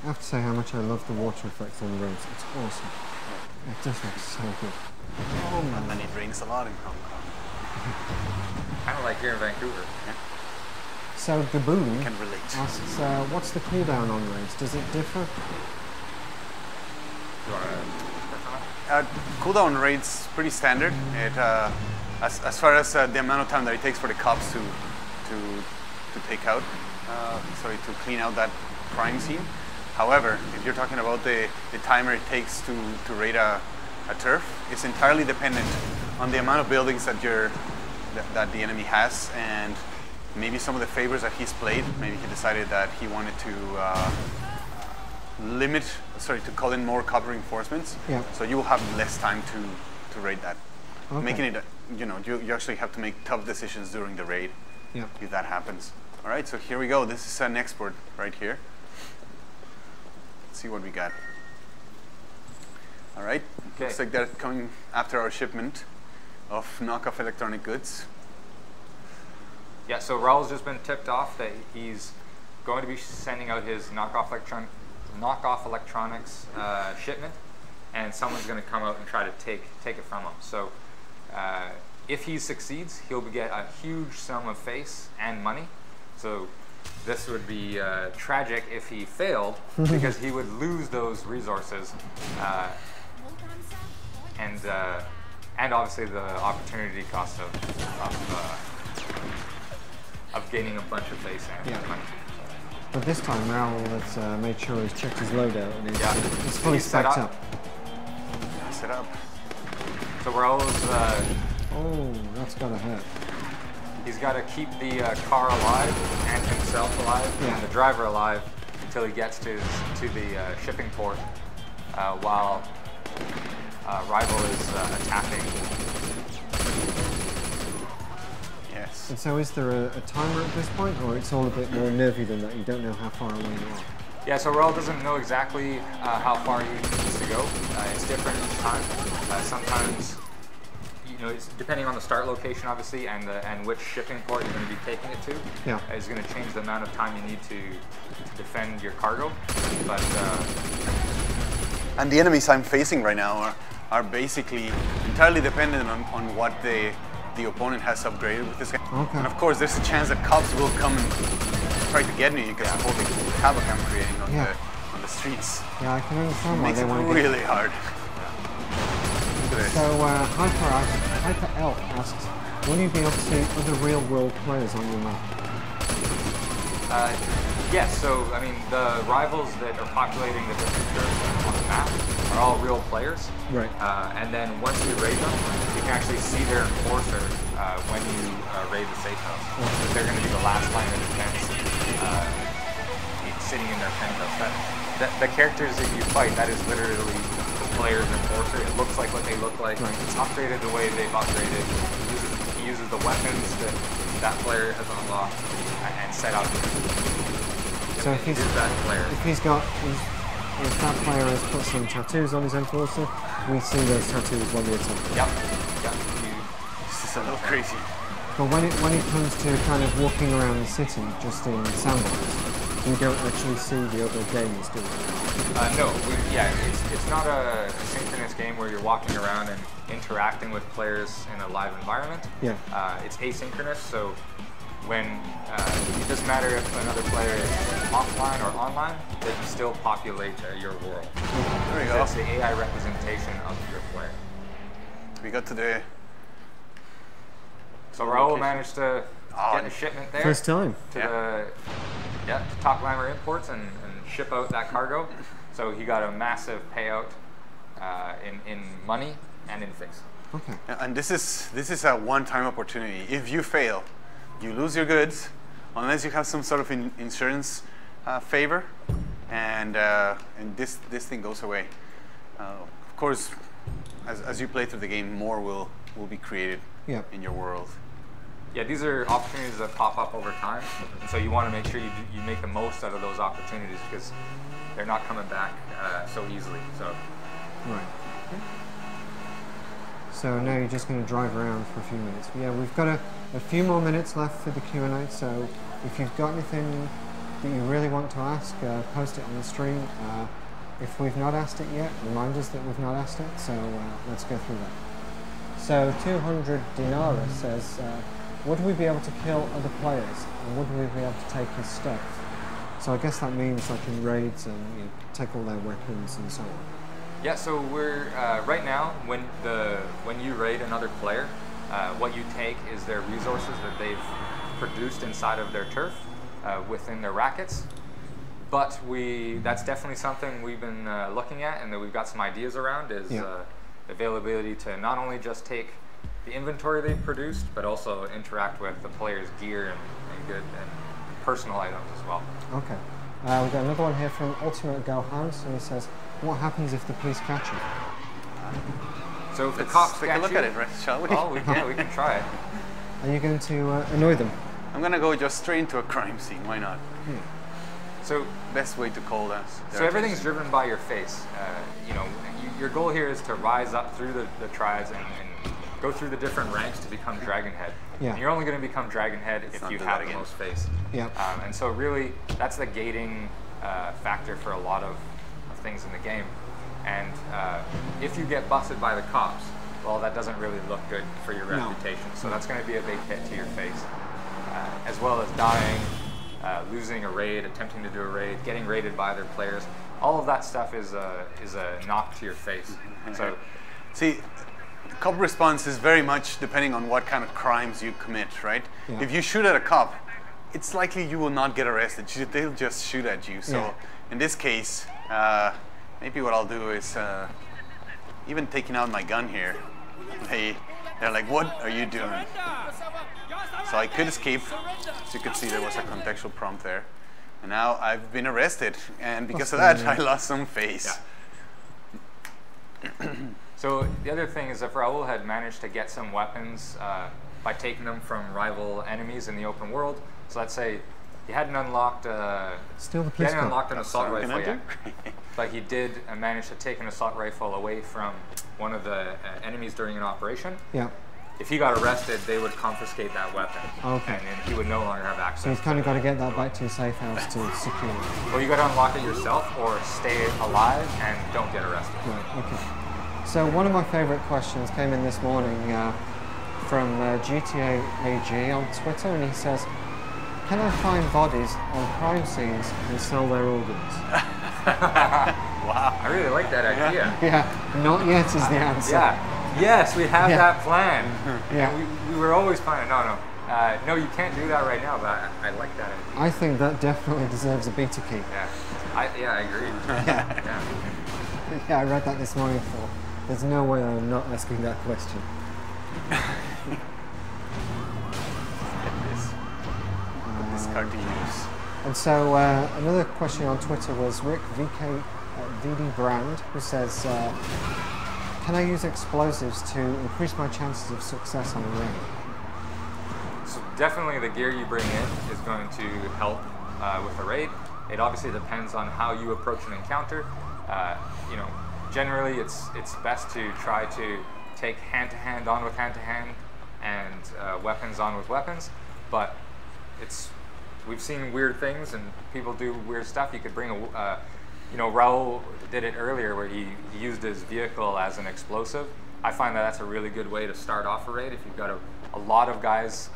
I have to say how much I love the water effects on the roads. It's awesome. It just looks so good. Oh man, and it rains a lot in Hong Kong. Kind of like here in Vancouver. Yeah. So Gaboon Can relate. asks, what's the cooldown on raids? Does it differ? Cooldown raid's pretty standard. It as far as the amount of time that it takes for the cops to take out, to clean out that crime scene. However, if you're talking about the timer it takes to raid a turf, it's entirely dependent on the amount of buildings that the enemy has, and maybe some of the favors that he's played. Maybe he decided that he wanted to to call in more copper reinforcements. Yeah. So you will have less time to raid that, Okay. making it you actually have to make tough decisions during the raid. Yeah. If that happens. All right, so here we go. This is an export right here. Let's see what we got. All right, Okay. looks like they're coming after our shipment of knockoff electronic goods. Yeah, so Raul's just been tipped off that he's going to be sending out his knockoff electronics shipment, and someone's going to come out and try to take it from him. So if he succeeds, he'll get a huge sum of face and money. So this would be tragic if he failed, because he would lose those resources, and obviously the opportunity cost of gaining a bunch of face and money. But this time, Raul has made sure he's checked his loadout and he's fully He's set stacked up. up. Set up. So Raul's Oh, that's gotta hurt. he's got to keep the car alive and himself alive and the driver alive until he gets to the shipping port, while Rival is attacking. Yes. And so is there a timer at this point, or it's all a bit more nervy than that? You don't know how far away you are? Yeah, so Raul doesn't know exactly how far he needs to go. It's different each time. Sometimes, it's depending on the start location, obviously, and which shipping port you're going to be taking it to, is going to change the amount of time you need to defend your cargo. But and the enemies I'm facing right now are basically entirely dependent on what the opponent has upgraded with this game. Okay. And of course, there's a chance that cops will come and try to get me because of all the havoc I'm creating on the streets. Yeah, I can understand why Makes they it want to really hard. So Hyper Elf asks, will you be able to see other real-world players on your map? yes, so I mean the rivals that are populating the different turrets on the map are all real players. Right. And then once you raid them, you can actually see their enforcer when you raid the safe house. So they're going to be the last line of defense, sitting in their penthouse. The characters that you fight, that is literally the player's enforcer. It looks like what they look like. Right. It's upgraded the way they've upgraded. He uses the weapons that player has unlocked and set up. So if that player has put some tattoos on his enforcer, we see those tattoos while we attack. Yep. This is a little crazy. But when it comes to kind of walking around the city, just in sandbox, we don't actually see the other gamers do it. No, it's not a synchronous game where you're walking around and interacting with players in a live environment. Yeah. It's asynchronous, so when it doesn't matter if another player is offline or online, they can still populate your world. There you go. It's the AI representation of your player. We got to the... So Raul managed to get a shipment there. First time. To Top Glamour Imports and ship out that cargo. So he got a massive payout in money and in face. Okay. And this is a one-time opportunity. If you fail, you lose your goods, unless you have some sort of insurance favor, and this thing goes away. Of course, as you play through the game, more will be created in your world. Yeah, these are opportunities that pop up over time, and so you want to make sure you make the most out of those opportunities because they're not coming back so easily. So. Right. So now you're just going to drive around for a few minutes. But yeah, we've got a few more minutes left for the Q&A, so if you've got anything that you really want to ask, post it on the stream. If we've not asked it yet, remind us that we've not asked it, so let's go through that. So 200 Dinara says, would we be able to kill other players, and would we be able to take his stuff? So I guess that means like in raids and take all their weapons and so on. Yeah, so we're right now when you raid another player, what you take is their resources that they've produced inside of their turf within their rackets. But that's definitely something we've been looking at and that we've got some ideas around is availability to not only just take the inventory they've produced, but also interact with the player's gear and good and personal items as well. Okay. We've got another one here from Ultimate Gohans, and he says, what happens if the police catch you? So if the Let's cops take a catch look you, at it, right? Shall we? oh, yeah, we can try it. Are you going to annoy them? I'm gonna go just straight into a crime scene. Why not? So, Best way to call that. so everything's driven by your face. You know, your goal here is to rise up through the triads and go through the different ranks to become Dragonhead. Yeah. And you're only going to become Dragonhead if not you do have that the again. most face. Yeah. And so really, that's the gating factor for a lot of things in the game. And if you get busted by the cops, well, that doesn't really look good for your reputation. So that's going to be a big hit to your face, as well as dying, losing a raid, attempting to do a raid, getting raided by other players. All of that stuff is a knock to your face. So, See, cop response is very much depending on what kind of crimes you commit, right? Yeah. If you shoot at a cop, it's likely you will not get arrested. They'll just shoot at you. So Yeah. in this case, maybe what I'll do is even taking out my gun here, they're like, what are you doing? So I could escape. As you could see, there was a contextual prompt there. And now I've been arrested. And because of that, I lost some face. So the other thing is that Raul had managed to get some weapons by taking them from rival enemies in the open world. So let's say he hadn't unlocked Steal the he police hadn't car. unlocked an assault what I'm rifle gonna yet, but he did manage to take an assault rifle away from one of the enemies during an operation. Yeah. If he got arrested, they would confiscate that weapon, Okay. and then he would no longer have access. So you've to kind of it. got to get that back to your safe house to secure it. Well, you got to unlock it yourself, or stay alive and don't get arrested. Right, okay. So one of my favourite questions came in this morning from GTA AG on Twitter, and he says, can I find bodies on crime scenes and sell their organs? Wow, I really like that idea. Yeah, not yet is the answer. Yeah. Yes, we have Yeah. that plan. Yeah. And we were always planning. No, you can't do that right now. But I like that idea. I think that definitely deserves a beta key. Yeah, I agree. Yeah. Yeah, I read that this morning and thought, there's no way I'm not asking that question. This card to use. And so another question on Twitter was Rick VD Brand, who says, can I use explosives to increase my chances of success on a ring? So definitely the gear you bring in is going to help with the raid. It obviously depends on how you approach an encounter. You know, generally it's best to try to take hand-to-hand on with hand-to-hand and weapons on with weapons, but we've seen weird things and people do weird stuff. You could bring you know, Raul did it earlier where he used his vehicle as an explosive. I find that that's a really good way to start off a raid if you've got a lot of guys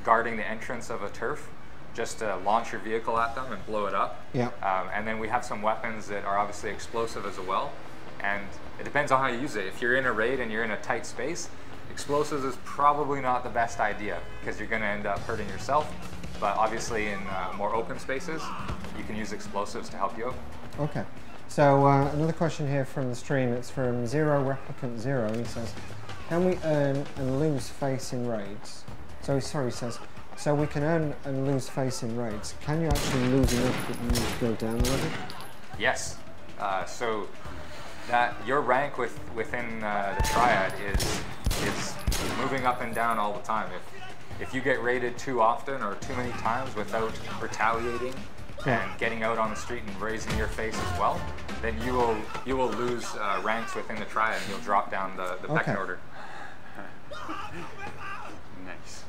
guarding the entrance of a turf. Just launch your vehicle at them and blow it up. Yeah. And then we have some weapons that are obviously explosive as well. And it depends on how you use it. If you're in a raid and you're in a tight space, explosives is probably not the best idea because you're going to end up hurting yourself. But obviously in more open spaces, you can use explosives to help you out. Okay. So another question here from the stream. It's from Zero Replicant Zero. He says, can we earn and lose face in raids? So sorry, he says, so we can earn and lose face in raids. Can you actually lose enough that you go down a level? Yes. So that your rank within the Triad is moving up and down all the time. If you get raided too often or too many times without retaliating and getting out on the street and raising your face as well, then you will lose ranks within the Triad and you'll drop down the pecking order. Nice.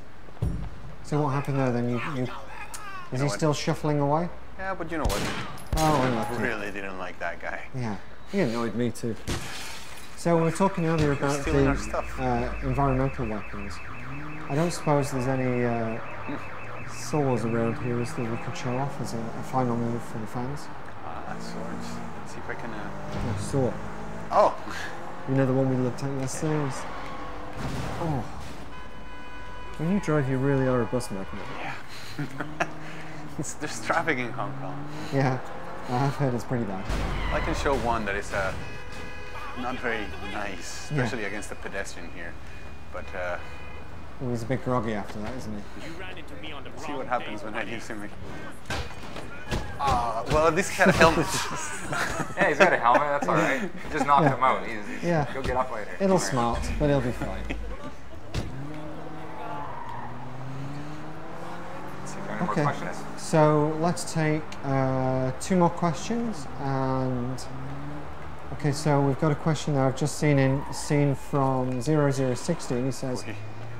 So what happened there then? Is he still shuffling away? Yeah, but you know what? Oh, I unlucky. really didn't like that guy. Yeah, he annoyed me too. So we were talking earlier about stealing our the stuff. environmental weapons. I don't suppose there's any saws around here that we could show off as a final move for the fans. Swords. Let's see if I can. Oh, saw. Oh! You know the one we looked at yesterday? Oh. When you drive, you really are a bus magnet. Yeah. There's traffic in Hong Kong. Yeah, I've heard it's pretty bad. I can show one that is not very nice, especially against the pedestrian here. But He was a bit groggy after that, isn't he? see what happens when I use him. Well, at least he had a helmet. Yeah, he's got a helmet. That's all right. You just knocked him out. Yeah. He'll get up later. It'll smart, but he'll be fine. Any more questions? So let's take 2 more questions. And okay, so we've got a question that I've just seen from 0016. He says,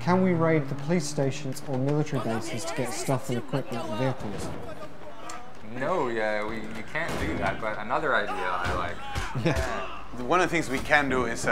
"Can we raid the police stations or military bases to get stuff and equipment and vehicles?" No, yeah, you can't do that. But another idea I like. One of the things we can do is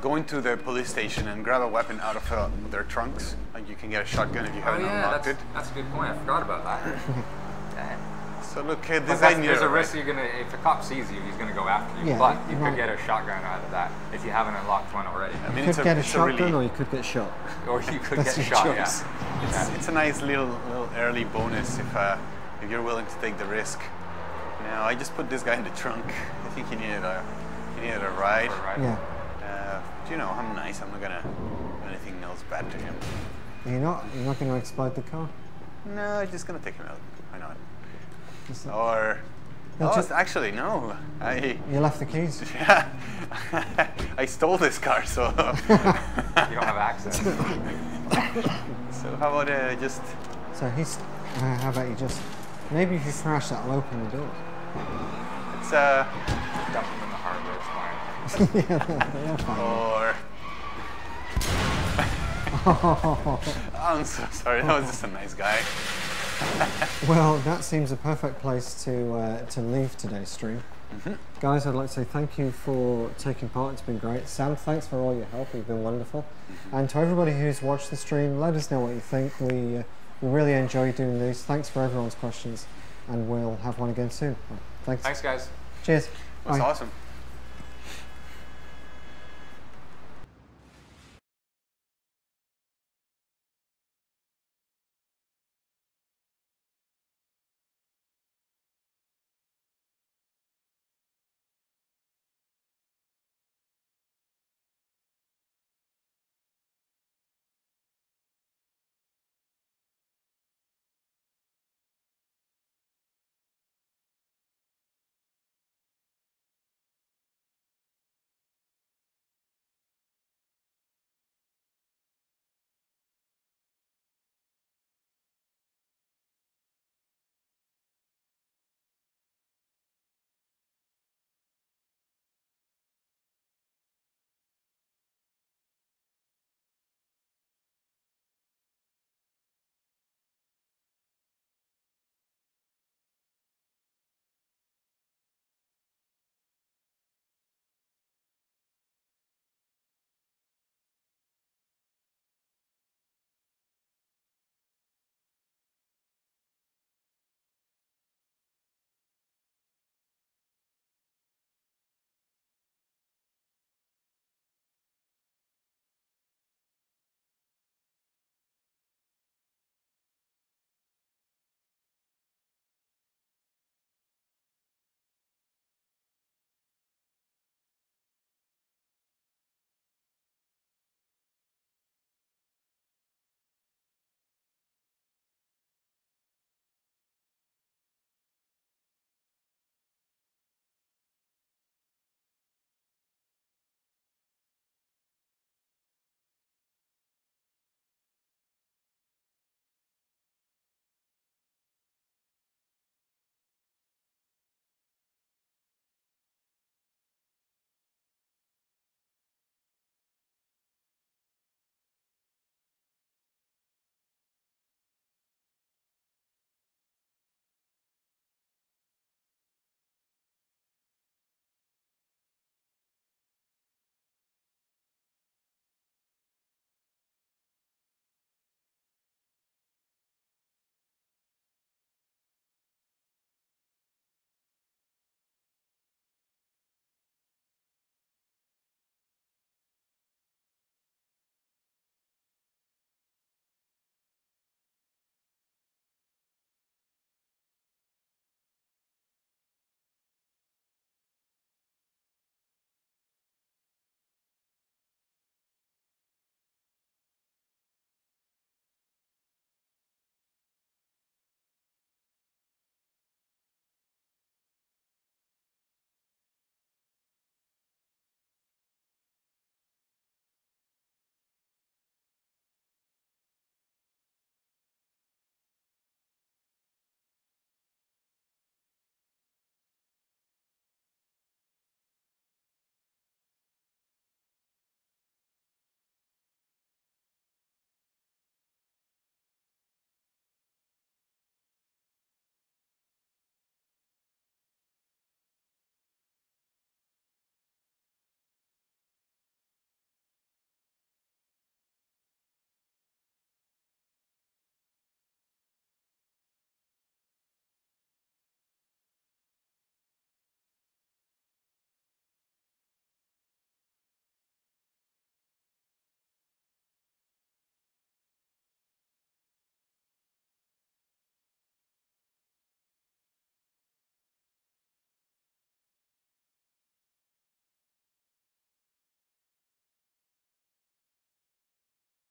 go into the police station and grab a weapon out of their trunks. Like you can get a shotgun if you haven't unlocked it. That's a good point. I forgot about that. So look at this. There's a risk you're gonna, if a cop sees you, he's gonna go after you. Yeah, but you could get a shotgun out of that if you haven't unlocked one already. I mean, You could get a shotgun or you could get shot. Or you could That's get your shot. choice. Yeah. It's a nice little early bonus if you're willing to take the risk. Now I just put this guy in the trunk. I think he needed a ride. Yeah. You know, I'm nice. I'm not gonna do anything else bad to him. You're not going to explode the car? No, I'm just gonna take him out. Why not? Actually, no. You left the keys? Yeah. I stole this car, so. You don't have access. So how about just? So how about you just, maybe if you crash that'll open the door. It's Dump them in the harbor. It's fine. They'll find I'm so sorry. That was just a nice guy. Well, that seems a perfect place to leave today's stream. Guys, I'd like to say thank you for taking part. It's been great. Sam, thanks for all your help. You've been wonderful. And to everybody who's watched the stream, let us know what you think. We really enjoy doing these. Thanks for everyone's questions, and we'll have one again soon. Thanks. Thanks, guys. Cheers. That's Bye. awesome.